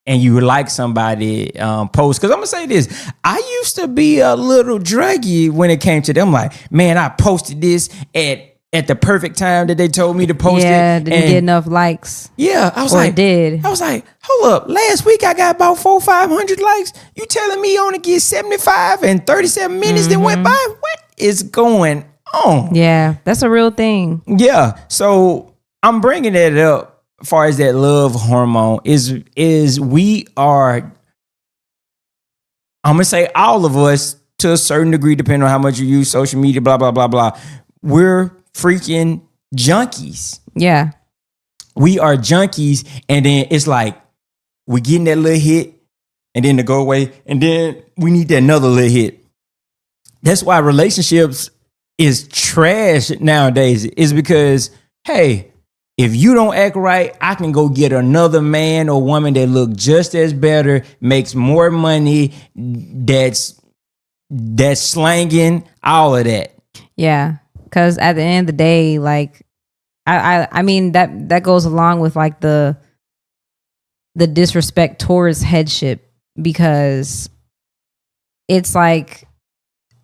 and you like somebody post, because I'm gonna say this, I used to be a little druggy when it came to them. Like, man, I posted this at the perfect time that they told me to post it. Yeah, didn't get enough likes. Yeah, I was Or like, it did. I was like, hold up, last week I got about 400-500 likes. You telling me you only get 75 and 37 minutes that went by? What is going on? Yeah, that's a real thing. Yeah, so I'm bringing that up. As far as that love hormone is we are, I'm gonna say all of us to a certain degree, depending on how much you use social media, blah blah blah blah. We're freaking junkies. Yeah. We are junkies, and then it's like we getting that little hit, and then to go away, and then we need that another little hit. That's why relationships is trash nowadays. Is because, hey, if you don't act right, I can go get another man or woman that look just as better, makes more money, that's slanging, all of that. Yeah. Because at the end of the day, like, I mean, that goes along with like the disrespect towards headship, because it's like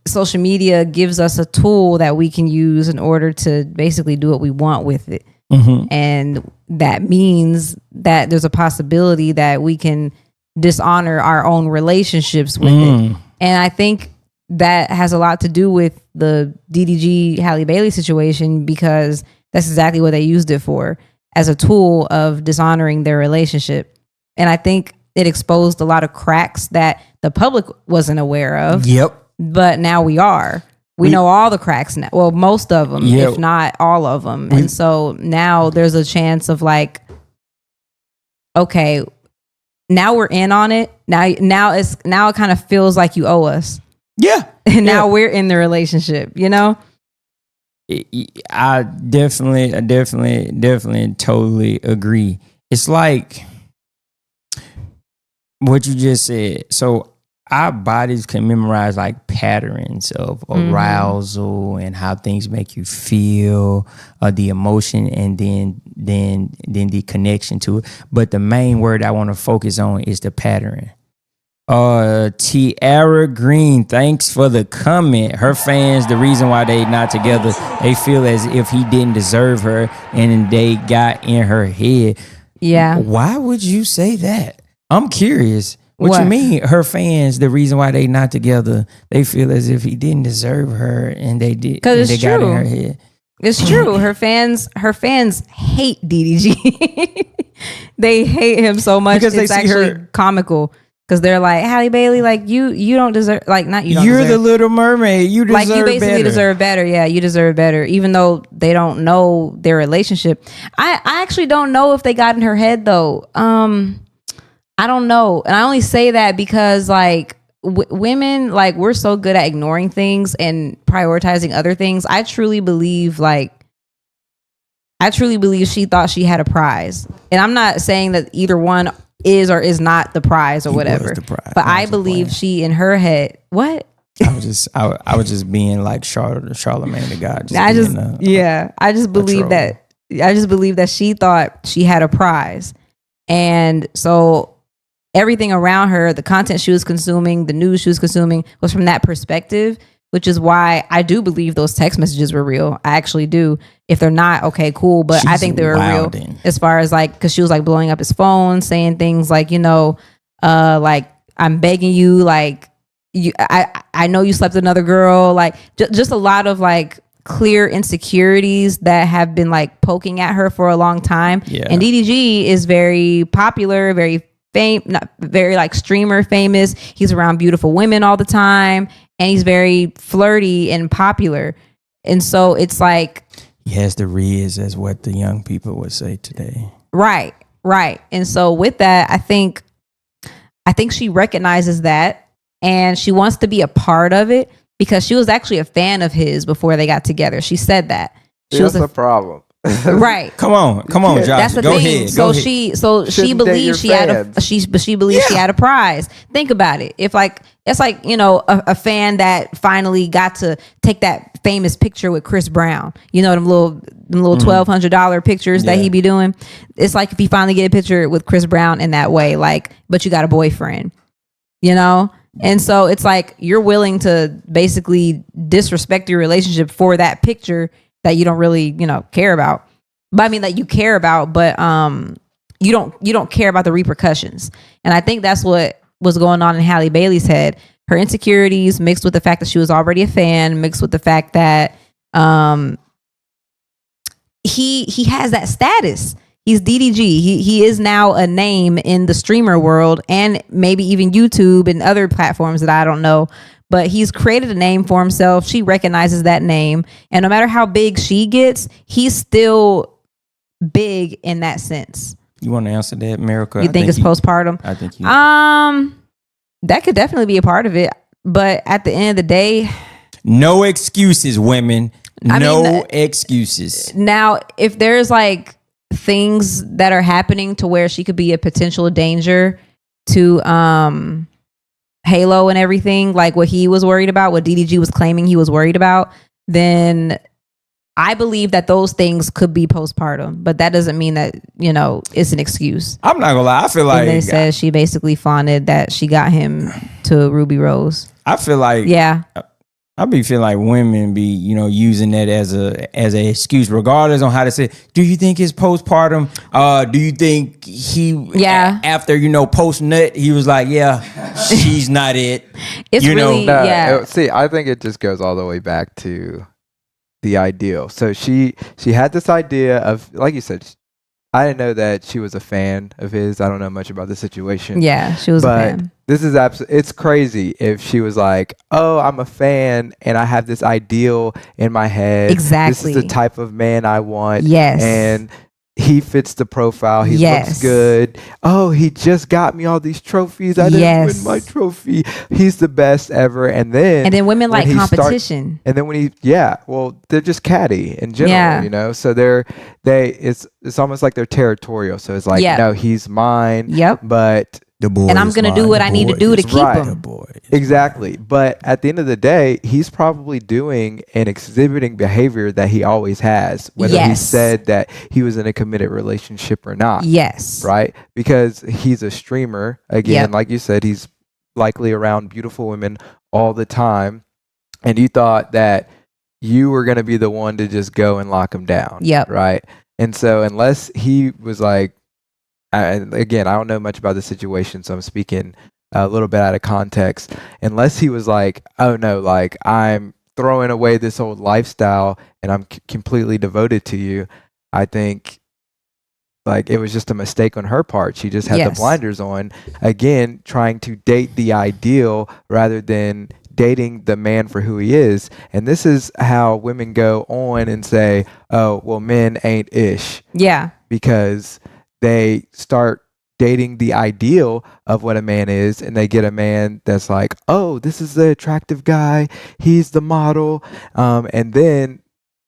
social media gives us a tool that we can use in order to basically do what we want with it. Mm-hmm. And that means that there's a possibility that we can dishonor our own relationships with it. And I think that has a lot to do with the DDG Halle Bailey situation, because that's exactly what they used it for, as a tool of dishonoring their relationship. And I think it exposed a lot of cracks that the public wasn't aware of. Yep. But now we are. We know all the cracks now. Well, most of them, if not all of them. And so now there's a chance of like, okay, now we're in on it. Now it kind of feels like you owe us. Yeah. And now we're in the relationship, you know? I definitely totally agree. It's like what you just said. So our bodies can memorize like patterns of arousal and how things make you feel, the emotion, and then the connection to it. But the main word I want to focus on is the pattern. Tiara Green, thanks for the comment. Her fans, the reason why they not together, they feel as if he didn't deserve her and they got in her head. Yeah. Why would you say that? I'm curious. What you mean? Her fans, the reason why they not together, they feel as if he didn't deserve her and they did, because they got in her head. It's true. Her fans hate DDG. They hate him so much because it's actually comical. Because they're like, Halle Bailey, like you don't deserve, like not you don't. You're deserve. The Little Mermaid. You deserve better. Like you basically deserve better. Yeah, you deserve better. Even though they don't know their relationship. I actually don't know if they got in her head though. I don't know. And I only say that because like women, like we're so good at ignoring things and prioritizing other things. I truly believe she thought she had a prize. And I'm not saying that either one is or is not the prize or whatever. But I believe she in her head, what? I was just being like Charlemagne the God. I just believe that she thought she had a prize. And so everything around her, the content she was consuming, the news she was consuming was from that perspective, which is why I do believe those text messages were real. I actually do. If they're not, okay, cool. But I think they were real as far as like, because she was like blowing up his phone, saying things like, like, I'm begging you, like, I know you slept with another girl, like just a lot of like clear insecurities that have been like poking at her for a long time. Yeah. And DDG is very popular, very not very like streamer famous. He's around beautiful women all the time, and he's very flirty and popular. And so it's like he has the riz, as what the young people would say today. Right. And so with that, I think she recognizes that, and she wants to be a part of it because she was actually a fan of his before they got together. She said that. That's a problem. Right. Come on, Josh. That's the thing. She believes she had a prize. Think about it. If like it's like, a fan that finally got to take that famous picture with Chris Brown. Them little them little $1,200 pictures that he be doing. It's like if he finally get a picture with Chris Brown in that way, like, but you got a boyfriend, you know? And so it's like you're willing to basically disrespect your relationship for that picture that you don't really, you know, care about. But I mean, that you care about, but you don't care about the repercussions. And I think that's what was going on in Halle Bailey's head. Her insecurities mixed with the fact that she was already a fan, mixed with the fact that he has that status. He's DDG. He is now a name in the streamer world and maybe even YouTube and other platforms that I don't know. But he's created a name for himself. She recognizes that name. And no matter how big she gets, he's still big in that sense. You want to answer that, Miracle? You think it's postpartum? I think you. That could definitely be a part of it. But at the end of the day, no excuses, women. No excuses. Now, if there's like things that are happening to where she could be a potential danger to Halo and everything, like what he was worried about, what DDG was claiming he was worried about, then I believe that those things could be postpartum, but that doesn't mean that, you know, it's an excuse. I'm not gonna lie. I feel like they said she basically flaunted that she got him to Ruby Rose. I feel like I be feeling like women be, you know, using that as a excuse, regardless on how to say. Do you think it's postpartum? Do you think he? After, you know, post nut, he was like, yeah, she's not it. It's you really know? See, I think it just goes all the way back to the ideal. So she had this idea of, like you said, I didn't know that she was a fan of his. I don't know much about the situation. Yeah, she was a fan. This is it's crazy if she was like, oh, I'm a fan and I have this ideal in my head. Exactly. This is the type of man I want. Yes. And he fits the profile. He looks good. Oh, he just got me all these trophies. I didn't win my trophy. He's the best ever. And then women like competition. And then when they're just catty in general, you know. So it's almost like they're territorial. So it's like, no, he's mine. Yep. But the boy, and I'm gonna do what I need to do to keep him. Exactly. But at the end of the day, he's probably doing and exhibiting behavior that he always has, whether he said that he was in a committed relationship or not. Yes. Right? Because he's a streamer. Again, like you said, he's likely around beautiful women all the time. And you thought that you were gonna be the one to just go and lock him down. Yep. Right. And so unless he was like, again, I don't know much about the situation, so I'm speaking a little bit out of context. Unless he was like, oh no, like I'm throwing away this old lifestyle and I'm completely devoted to you, I think like it was just a mistake on her part. She just had the blinders on, again, trying to date the ideal rather than dating the man for who he is. And this is how women go on and say, oh, well, men ain't ish. Yeah. Because they start dating the ideal of what a man is, and they get a man that's like, oh, this is the attractive guy, he's the model, and then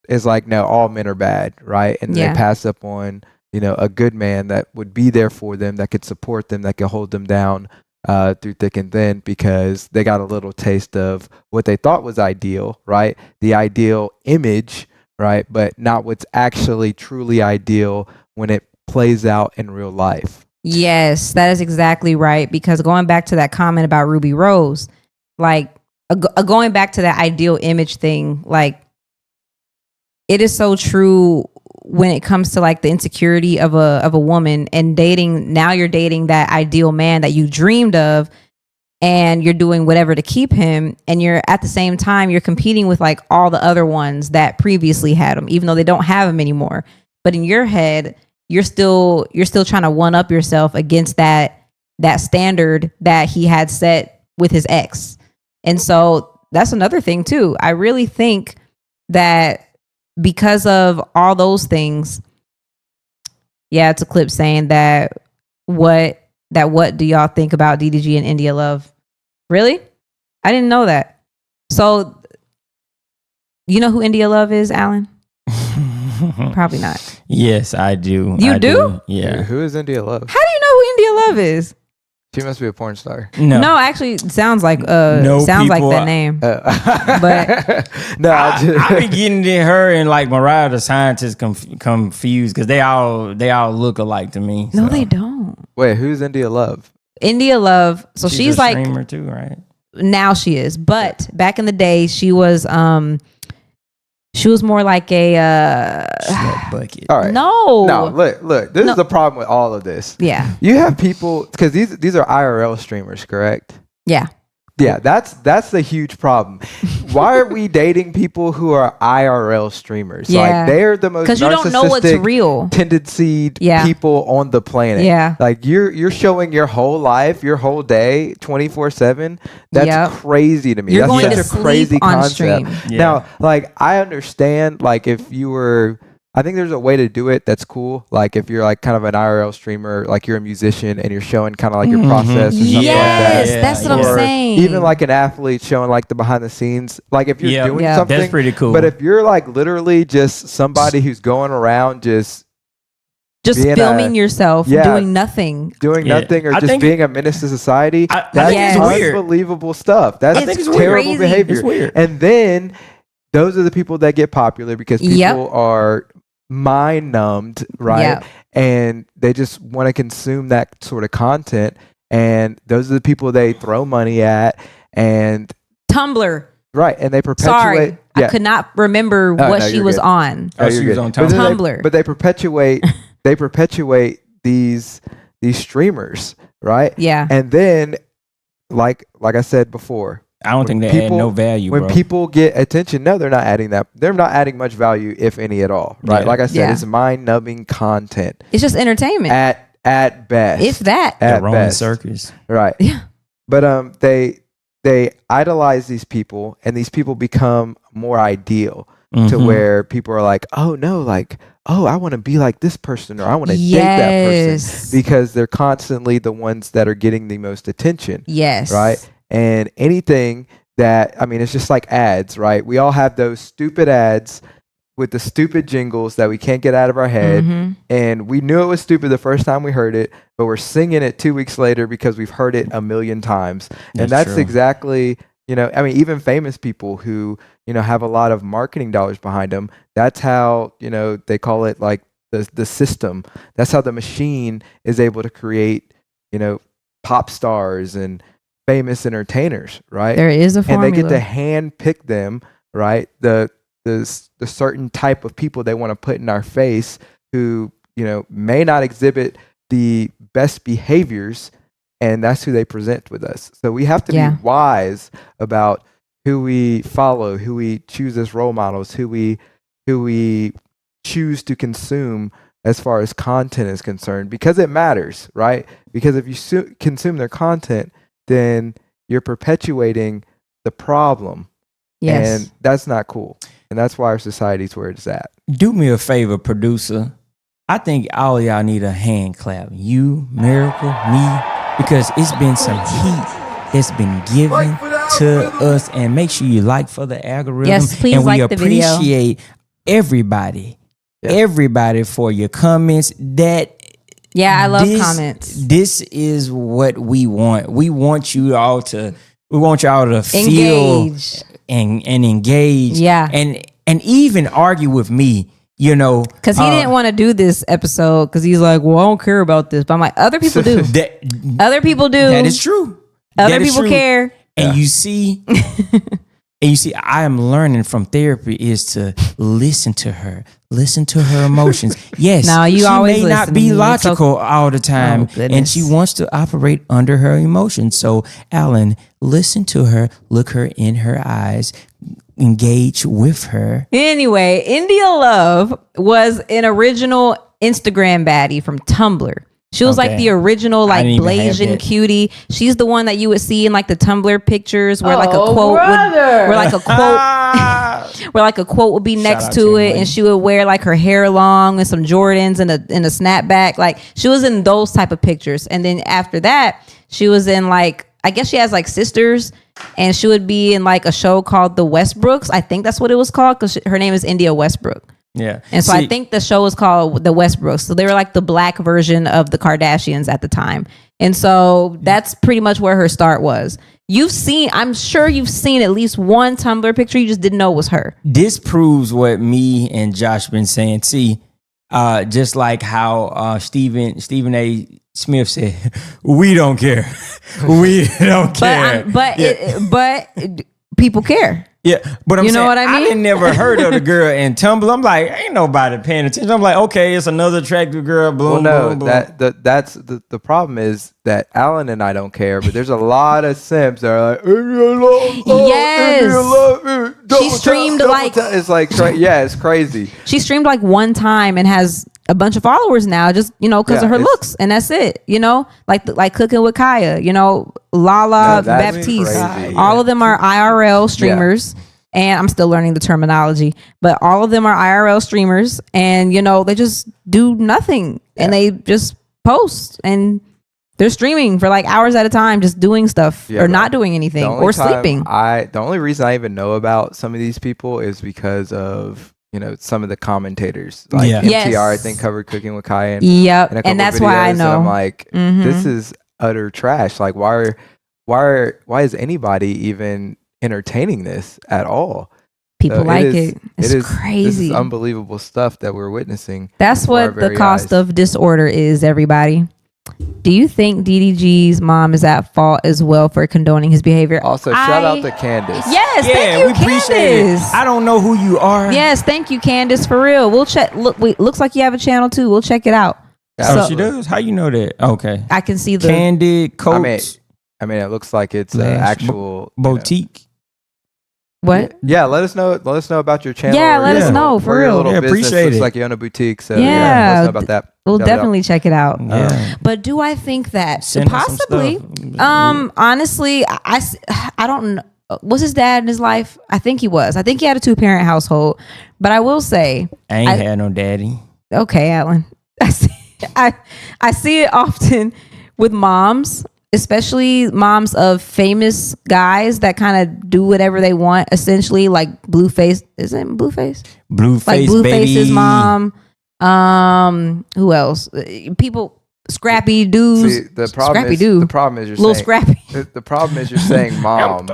it's like, no, all men are bad, right? And they pass up on, you know, a good man that would be there for them, that could support them, that could hold them down through thick and thin, because they got a little taste of what they thought was ideal, right? The ideal image, right? But not what's actually truly ideal when it plays out in real life. Yes, that is exactly right. Because going back to that comment about Ruby Rose, like going back to that ideal image thing, like it is so true when it comes to like the insecurity of a woman and dating. Now you're dating that ideal man that you dreamed of, and you're doing whatever to keep him, and you're at the same time you're competing with like all the other ones that previously had him, even though they don't have him anymore. But in your head, you're still trying to one up yourself against that standard that he had set with his ex. And so that's another thing too. I really think that because of all those things, it's a clip saying that what do y'all think about DDG and India Love? Really? I didn't know that. So you know who India Love is, Alan? Probably not. Yes, I do. You do? Yeah. Who is India Love? How do you know who India Love is? She must be a porn star. No, actually, it sounds like sounds like that name. But No, I be getting her and like Mariah the Scientist confused because they all look alike to me. no, so. they don't. wait, who's India Love? India Love. So she's a like streamer too, right? now she is, but back in the day she was more like a Slut bucket. All right. no. Look. This is the problem with all of this. Yeah. You have people because these are IRL streamers, correct? Yeah. Yeah, that's the huge problem. Why are we dating people who are IRL streamers? Yeah. Like they're the most Because you don't know what's real. tendency Yeah. people on the planet. Yeah. Like you're showing your whole life, your whole day, 24/7. That's Yep. crazy to me. You're That's going such to a sleep crazy on concept. stream. Yeah. Now, like I understand, like if you were. I think there's a way to do it that's cool. Like if you're like kind of an IRL streamer, like you're a musician and you're showing kind of like your process or something like that. Yes, that's what I'm Or saying. even like an athlete showing like the behind the scenes. Like if you're doing Yeah. something, That's pretty cool. But if you're like literally just somebody who's going around just being filming yourself doing nothing. doing Yeah. nothing or I just think being a menace to society, I that's think it's weird. unbelievable stuff. That's I think it's terrible crazy. behavior. It's weird. And then those are the people that get popular because people Yep. are mind numbed, right? Yep. And they just want to consume that sort of content. And those are the people they throw money at. And Tumblr. right, and they perpetuate. Sorry, I could not remember what no, she you're was good. on. Oh, she you're was good. on But then Tumblr. but they perpetuate. They perpetuate these streamers, right? Yeah. And then, like I said before, I don't think they add no value, when bro. people get attention, no, they're not adding that. They're not adding much value, if any at all, right? Yeah. Like I said, Yeah. it's mind-numbing content It's just entertainment. at best. If that. the at Roman best. circus. Right. Yeah. But they idolize these people, and these people become more ideal to Mhm. where people are like, oh no, like, oh, I want to be like this person, or I want to date that Yes. person, because they're constantly the ones that are getting the most attention. Yes. Right. And anything that, I mean, it's just like ads, right? We all have those stupid ads with the stupid jingles that we can't get out of our head. Mhm. And we knew it was stupid the first time we heard it, but we're singing it 2 weeks later because we've heard it a million times. And that's true. exactly, I mean, even famous people who, have a lot of marketing dollars behind them. That's how, they call it like the system. That's how the machine is able to create, pop stars and famous entertainers, right? There is a And formula. they get to hand pick them, right? The certain type of people they want to put in our face who, may not exhibit the best behaviors, and that's who they present with us. So we have to Yeah. be wise about who we follow, who we choose as role models, who we choose to consume as far as content is concerned, because it matters, right? Because if you consume their content, then you're perpetuating the problem. Yes. And that's not cool. And that's why our society's where it's at. Do me a favor, producer. I think all of y'all need a hand clap. You, Miracle, me, because it's been some heat that's been given to us. And make sure you like for the algorithm. Yes, please and we like the video. appreciate everybody for your comments. Yeah, I love comments. This is what we want. We want you all to feel Engage. and engage. Yeah. And even argue with me, Because he didn't want to do this episode because he's like, well, I don't care about this. But I'm like, other people do. Other people do. That is true. Other That is people true. care. And you see, I am learning from therapy is to listen to her emotions. Yes, No, you she always may not listen to be me. It's logical all the time, Oh, and she goodness. wants to operate under her emotions. So, Alan, listen to her, look her in her eyes, engage with her. Anyway, India Love was an original Instagram baddie from Tumblr. She was like Okay. the original, I like didn't even have Blasian that. cutie. She's the one that you would see in like the Tumblr pictures where like a quote would be Shout next out to to it, you, and she would wear like her hair long and some Jordans and a snapback. Like she was in those type of pictures. And then after that, she was in like, I guess she has like sisters, and she would be in like a show called The Westbrooks. I think that's what it was called because her name is India Westbrook. Yeah. And so I think the show was called The Westbrooks. So they were like the black version of the Kardashians at the time. And so that's pretty much where her start was. I'm sure you've seen at least one Tumblr picture you just didn't know was her. This proves what me and Josh been saying. See, just like how Stephen A. Smith said, we don't care. We don't care. But people care. Yeah, but I'm you know saying, what I mean? I didn't never heard of the girl in Tumblr. I'm like, ain't nobody paying attention. I'm like, okay, it's another attractive girl. Boom, Well, no, boom, boom. that's the problem is that Alan and I don't care, but there's a lot of simps that are like, if you love me, She streamed it's like, it's crazy. She streamed like one time and has a bunch of followers now, just because of her looks, and that's it. Like Cooking with Kaya, Lala, Baptiste, crazy. all of them are IRL streamers. And I'm still learning the terminology, but all of them are IRL streamers, and they just do nothing, and they just post, and they're streaming for like hours at a time, just doing stuff or not doing anything or sleeping. The only reason I even know about some of these people is because of some of the commentators, like MTR, I think covered Cooking with Kaya. And that's why I know. And I'm like, this is utter trash. Like, why is anybody even entertaining this at all? People like it. It's crazy. This is unbelievable stuff that we're witnessing. That's what the cost of disorder is, everybody. Do you think DDG's mom is at fault as well for condoning his behavior? Also, shout out to Candace. Yes, thank you, we appreciate it. I don't know who you are. Yes, thank you, Candace, for real. We'll check. Looks like you have a channel too. We'll check it out. Oh, she does? How you know that? Okay. I can see the Candid Coats. I mean, it looks like it's an actual boutique. What? Yeah, let us know about your channel. Yeah, let us know, for real. Little business. Appreciate looks it. like you own a boutique, so let us know about that. We'll definitely check it out. Yeah. But do I think that Send us some possibly? stuff. Honestly, I don't know. Was his dad in his life? I think he was. I think he had a 2-parent household. But I will say, I ain't had no daddy. Okay, Alan. I see it often with moms, especially moms of famous guys that kind of do whatever they want, essentially, like Blueface. Is it Blueface? Blueface, like Blueface's baby. mom. Who else? People, scrappy dudes. See, the problem is you're little saying, scrappy. The problem is you're saying mom.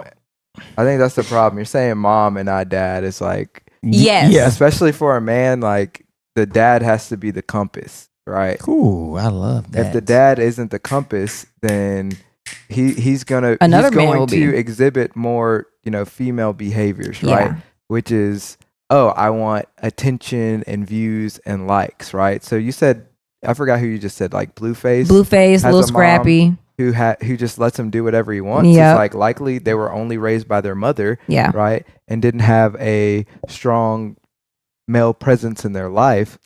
I think that's the problem. You're saying mom and not dad. It's like, yes. Yeah. Especially for a man, like the dad has to be the compass, right? Cool. I love that. If the dad isn't the compass, then he's going to exhibit more, female behaviors, right? Which is, I want attention and views and likes, right? So you said, I forgot who you just said, like Blueface, little scrappy, who just lets him do whatever he wants. It's like likely they were only raised by their mother, right, and didn't have a strong male presence in their life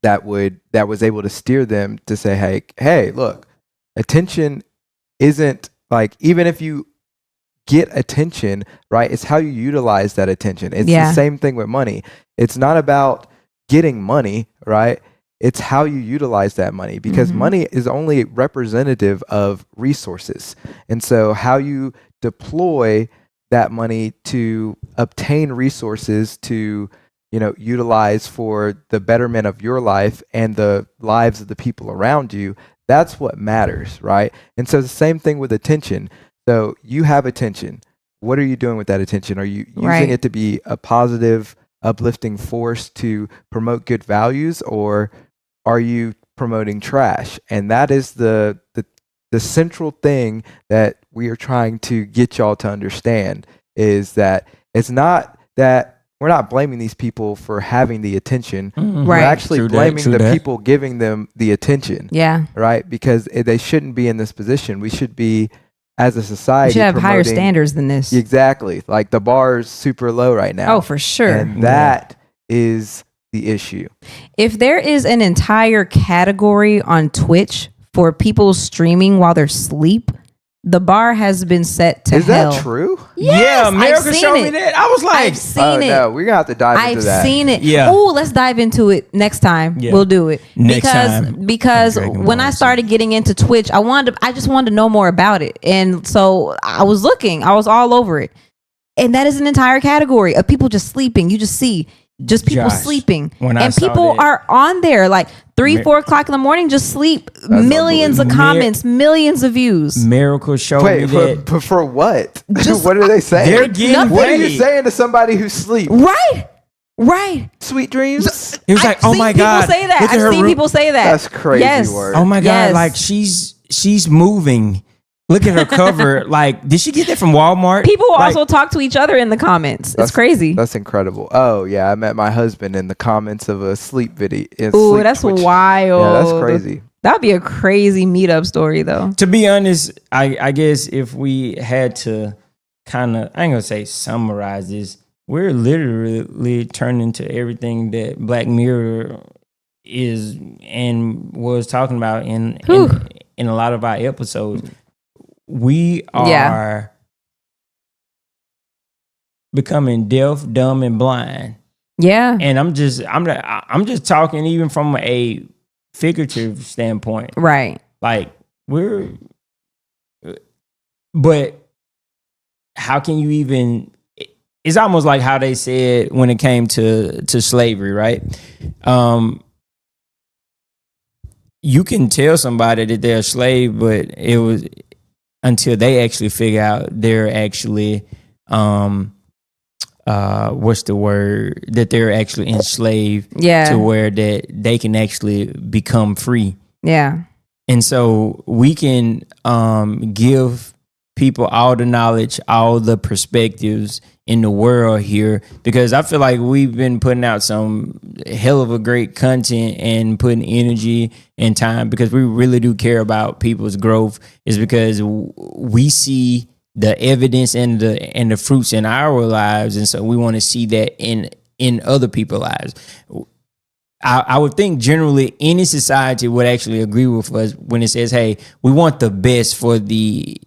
that was able to steer them to say, hey, look, attention isn't like, even if you get attention, right, it's how you utilize that attention. It's the same thing with money. It's not about getting money, right? It's how you utilize that money, because money is only representative of resources. And so how you deploy that money to obtain resources to, utilize for the betterment of your life and the lives of the people around you, that's what matters, right? And so the same thing with attention. So you have attention. What are you doing with that attention? Are you using it to be a positive, uplifting force to promote good values, or are you promoting trash? And that is the central thing that we are trying to get y'all to understand, is that it's not that we're not blaming these people for having the attention. We're actually blaming the people giving them the attention. Yeah. Right? Because they shouldn't be in this position. We should be, as a society, we should have higher standards than this. Exactly. Like the bar is super low right now. Oh, for sure. And that is the issue. If there is an entire category on Twitch for people streaming while they're asleep, the bar has been set to hell. Is that true? Yes, yeah, America showed me that. I was like, I've seen it. No, we're gonna have to dive into that. I've seen it. Yeah. Oh, let's dive into it next time. Yeah. We'll do it. Because when I started getting into Twitch, I just wanted to know more about it. And so I was looking. I was all over it. And that is an entire category of people just sleeping. You just see just people Josh, sleeping, when I and saw people that- are on there like 3-4 o'clock in the morning, just sleep. Millions of comments, millions of views. Miracle showed me Wait, that for what? What are they saying? they're getting Nothing. What are you paid. saying to somebody who sleeps? Right. Sweet dreams. He was like, I've "Oh seen my people God, say that. look at her I've seen room. people say that. That's crazy Yes. word. Oh my God, Yes. like she's moving. Look at her cover. Like, did she get that from Walmart? People will Like, also talk to each other in the comments. It's crazy. That's incredible. Oh yeah, I met my husband in the comments of a sleep video. Ooh, that's wild. Yeah, that's crazy. That'd be a crazy meetup story, though. To be honest, I guess if we had to kind of, I ain't gonna say summarize this, we're literally turning to everything that Black Mirror is and was talking about in a lot of our episodes. We are becoming deaf, dumb, and blind. Yeah. And I'm just talking even from a figurative standpoint. Right. Like but how can you even? It's almost like how they said when it came to slavery, right? You can tell somebody that they're a slave, but it was until they actually figure out they're actually what's the word, that they're actually enslaved to where that they can actually become free. Yeah. And so we can give people all the knowledge, all the perspectives in the world here, because I feel like we've been putting out some hell of a great content and putting energy and time, because we really do care about people's growth, is because we see the evidence and the fruits in our lives, and so we want to see that in other people's lives. I would think generally any society would actually agree with us when it says, hey, we want the best for the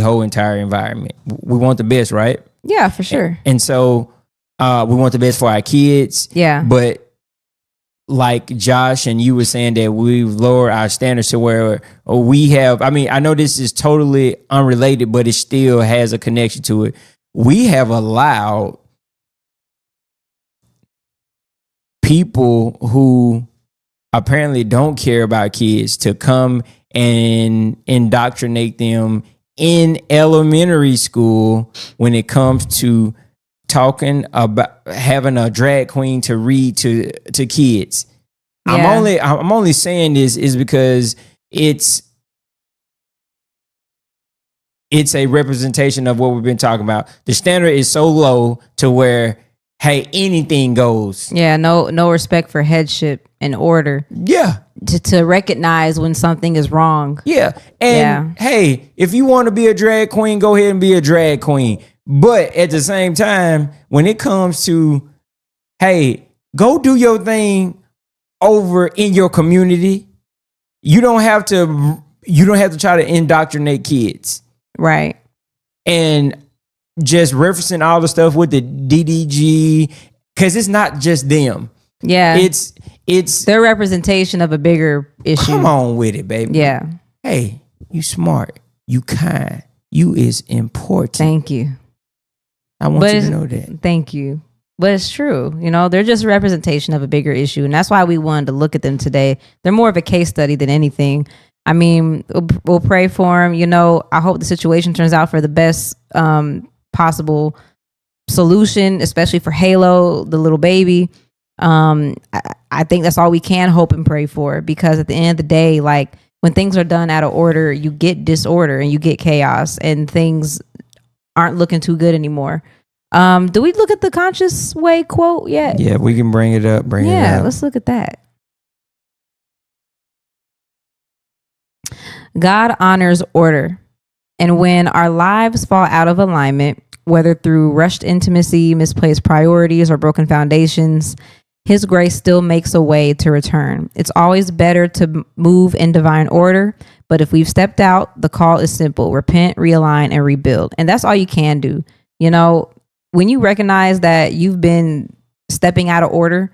whole entire environment. We want the best, right? Yeah, for sure. And so we want the best for our kids. Yeah. But like Josh and you were saying that we've lowered our standards to where we have, I mean, I know this is totally unrelated, but it still has a connection to it. We have allowed people who apparently don't care about kids to come and indoctrinate them in elementary school when it comes to talking about having a drag queen to read to kids. Yeah. I'm only saying this is because it's a representation of what we've been talking about. The standard is so low to where, hey, anything goes. Yeah, no respect for headship and order. Yeah. To recognize when something is wrong. Yeah. And hey, if you want to be a drag queen, go ahead and be a drag queen. But at the same time, when it comes to, hey, go do your thing over in your community, you don't have to try to indoctrinate kids. Right. And just referencing all the stuff with the DDG, because it's not just them. Yeah. It's their representation of a bigger issue. Come on with it, baby. Yeah. Hey, you smart. You kind. You is important. Thank you. I want you to know that. Thank you. But it's true. You know, they're just a representation of a bigger issue. And that's why we wanted to look at them today. They're more of a case study than anything. I mean, we'll pray for them. You know, I hope the situation turns out for the best possible solution, especially for Halo, the little baby. I think that's all we can hope and pray for, because at the end of the day, like, when things are done out of order, you get disorder and you get chaos, and things aren't looking too good anymore. Do we look at the Conscious Way quote yet? Yeah, we can bring it up. Yeah, let's look at that. God honors order. And when our lives fall out of alignment, whether through rushed intimacy, misplaced priorities, or broken foundations, His grace still makes a way to return. It's always better to move in divine order. But if we've stepped out, the call is simple: repent, realign, and rebuild. And that's all you can do. You know, when you recognize that you've been stepping out of order,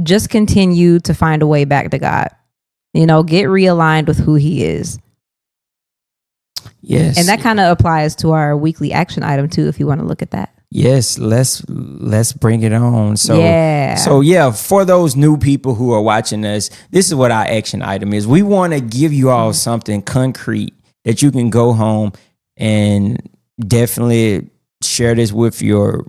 just continue to find a way back to God. You know, get realigned with who He is. Yes. And that kind of applies to our weekly action item too, if you want to look at that. Yes, let's bring it on. So Yeah. for those new people who are watching us, this is what our action item is. We want to give you all something concrete that you can go home and definitely share this with your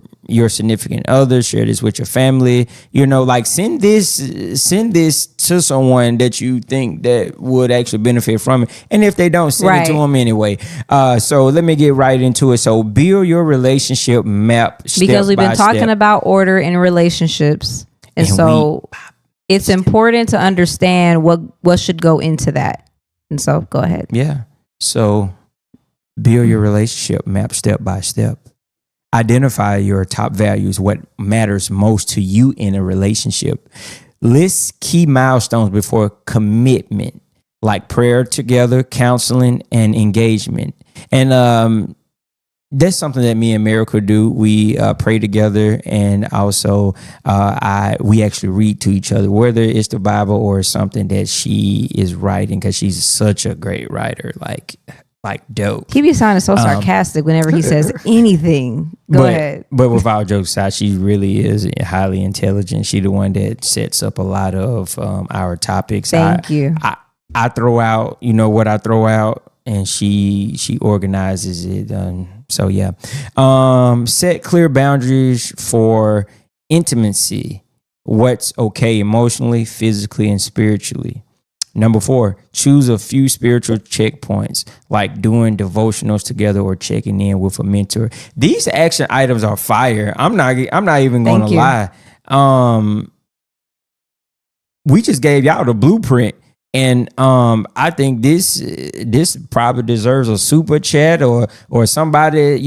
significant other, share this with your family, like send this to someone that you think that would actually benefit from it. And if they don't, send it to them anyway. So let me get right into it. So build your relationship map because we've been talking about order in relationships. And so it's important to understand what should go into that. And so go ahead. Yeah. So build your relationship map step by step. Identify your top values, what matters most to you in a relationship. List key milestones before commitment, like prayer together, counseling, and engagement. And that's something that me and Miracle do. We pray together, and also we actually read to each other, whether it's the Bible or something that she is writing, because she's such a great writer. Like dope. He be sounding so sarcastic whenever he says anything. Go ahead. But with all jokes aside, she really is highly intelligent. She the one that sets up a lot of our topics. Thank you. I throw out, what I throw out, and she organizes it. So yeah. Set clear boundaries for intimacy. What's okay emotionally, physically, and spiritually. Number 4, choose a few spiritual checkpoints, like doing devotionals together or checking in with a mentor. These action items are fire. I'm not even going to lie. We just gave y'all the blueprint. And I think this probably deserves a super chat or somebody,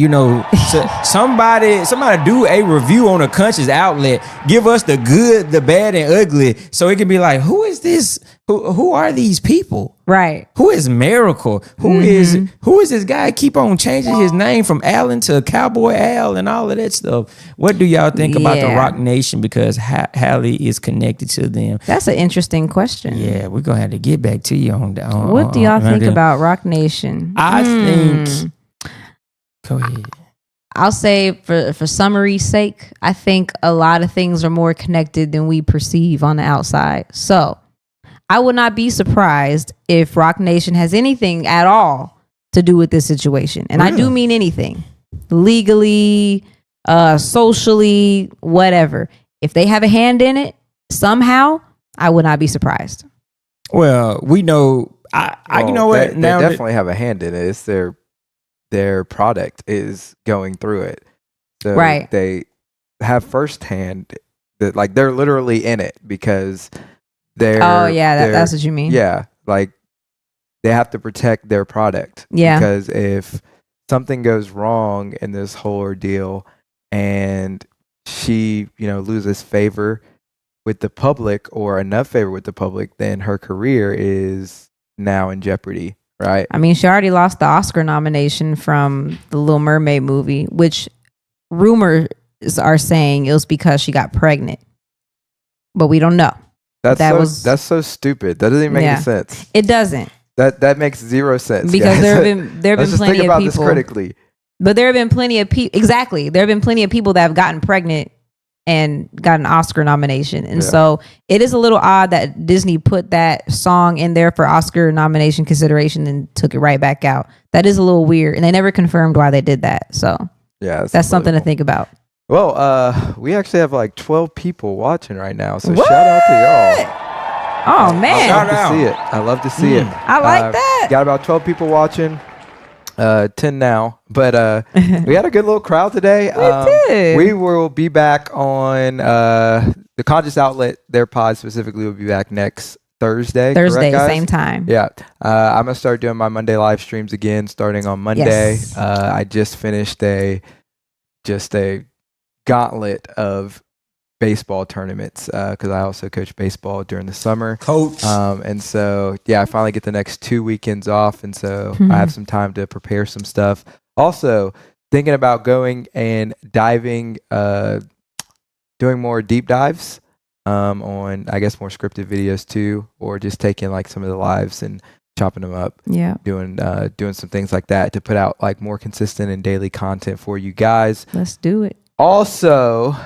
somebody do a review on a conscious outlet. Give us the good, the bad, and ugly, so it can be like, who is this? Who are these people? Right. Who is Miracle? Who is this guy? Keep on changing his name from Allen to Cowboy Al and all of that stuff. What do y'all think about the Rock Nation? Because Halle is connected to them. That's an interesting question. Yeah, we're gonna have to get back to you on that. What do y'all think about Rock Nation? I think. Go ahead. I'll say for summary's sake, I think a lot of things are more connected than we perceive on the outside. So I would not be surprised if Rock Nation has anything at all to do with this situation. And really? I do mean anything. Legally, socially, whatever. If they have a hand in it somehow, I would not be surprised. Well, we know you know what? They definitely have a hand in it. It's their product is going through it. So right. They have firsthand that, like, they're literally in it because that's what you mean. Yeah, like they have to protect their product. Yeah, because if something goes wrong in this whole ordeal and she, loses favor with the public or enough favor with the public, then her career is now in jeopardy, right? I mean, she already lost the Oscar nomination from the Little Mermaid movie, which rumors are saying it was because she got pregnant, but we don't know. That's so stupid. That doesn't even make any sense. It doesn't. That makes zero sense. Because there have been plenty of people. Think about this critically. But there have been plenty of people. Exactly. There have been plenty of people that have gotten pregnant and got an Oscar nomination. And so it is a little odd that Disney put that song in there for Oscar nomination consideration and took it right back out. That is a little weird. And they never confirmed why they did that. So that's something to think about. Well, we actually have like 12 people watching right now. So shout out to y'all. Oh, man. I love to see it. I like that. Got about 12 people watching. 10 now. But we had a good little crowd today. We did. We will be back on the Conscious Outlet. Their pod specifically will be back next Thursday. Correct, same time. Yeah. I'm going to start doing my Monday live streams again starting on Monday. Yes. I just finished a gauntlet of baseball tournaments because I also coach baseball during the summer. Coach. And so, I finally get the next 2 weekends off. And so I have some time to prepare some stuff. Also, thinking about going and diving, doing more deep dives on, I guess, more scripted videos too, or just taking like some of the lives and chopping them up. Yeah. Doing some things like that to put out like more consistent and daily content for you guys. Let's do it. Also,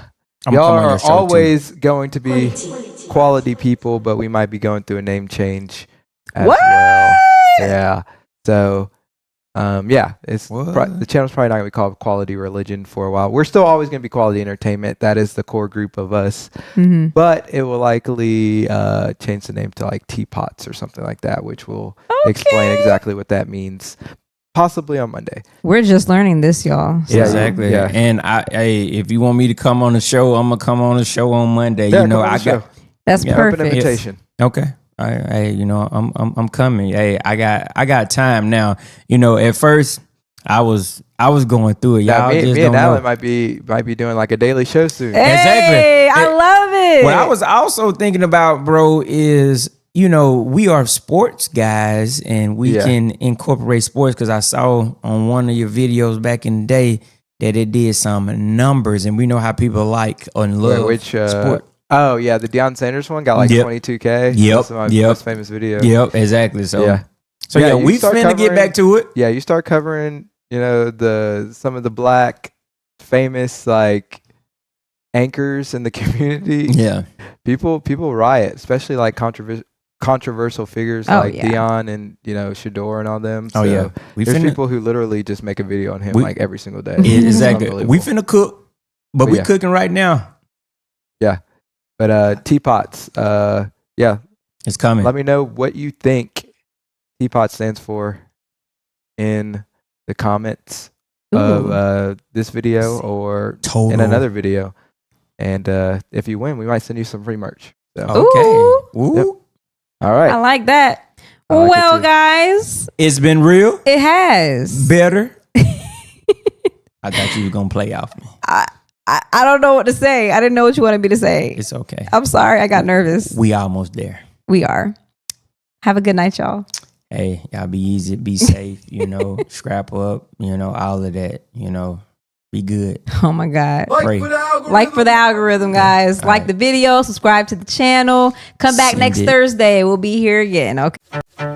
I'm y'all coming on your are show, too. always going to be quality people, but we might be going through a name change as What? well. Yeah. So, it's What? the channel's probably not going to be called Quality Religion for a while. We're still always going to be Quality Entertainment. That is the core group of us. Mhm. But it will likely change the name to like Teapots or something like that, which will explain Okay. exactly what that means. Possibly on Monday. We're just learning this, y'all. Yeah, Exactly. yeah. And if you want me to come on the show, I'm gonna come on the show on Monday. Yeah, you know, come on I the show. got That's Yeah. Open perfect. invitation. okay. I'm coming. Hey, I got time now. You know, at first I was going through it. Y'all Yeah, just me don't and Alan know. might be doing like a daily show soon. Hey, I love it. What I was also thinking about, bro, is we are sports guys and we can incorporate sports because I saw on one of your videos back in the day that it did some numbers and we know how people like and love Which sport. Oh yeah, the Deion Sanders one got like Yep. 22K. Yep. That's my Yep. most famous video. Yep, exactly. So Yeah. So Yeah, yeah, you we start finna get back to it. Yeah, you start covering, some of the black famous like anchors in the community. Yeah. People riot, especially like controversial figures Oh, like yeah. Deion and Shador and all them. Oh, So yeah. We there's finna- people who literally just make a video on him We- like every single day. Yeah, It's exactly. unbelievable. We finna cook, but we yeah. cooking right now. But Teapots, It's coming. let me know what you think Teapot stands for in the comments of this video or Total. in another video. And if you win, we might send you some free merch. So, Okay. Ooh. Yep. All right. I like that. I like it Well, too. guys, It's been real. it has. Better. I thought you were gonna play off me. I don't know what to say. I didn't know what you wanted me to say. It's okay. I'm sorry. I got nervous. We almost there. We are. Have a good night, y'all. Hey, y'all be easy, be safe, scrap up, all of that, be good. Oh my God. Pray. Like for the algorithm, guys. All Like right. the video, subscribe to the channel. Come back Send next it. Thursday. We'll be here again. Okay.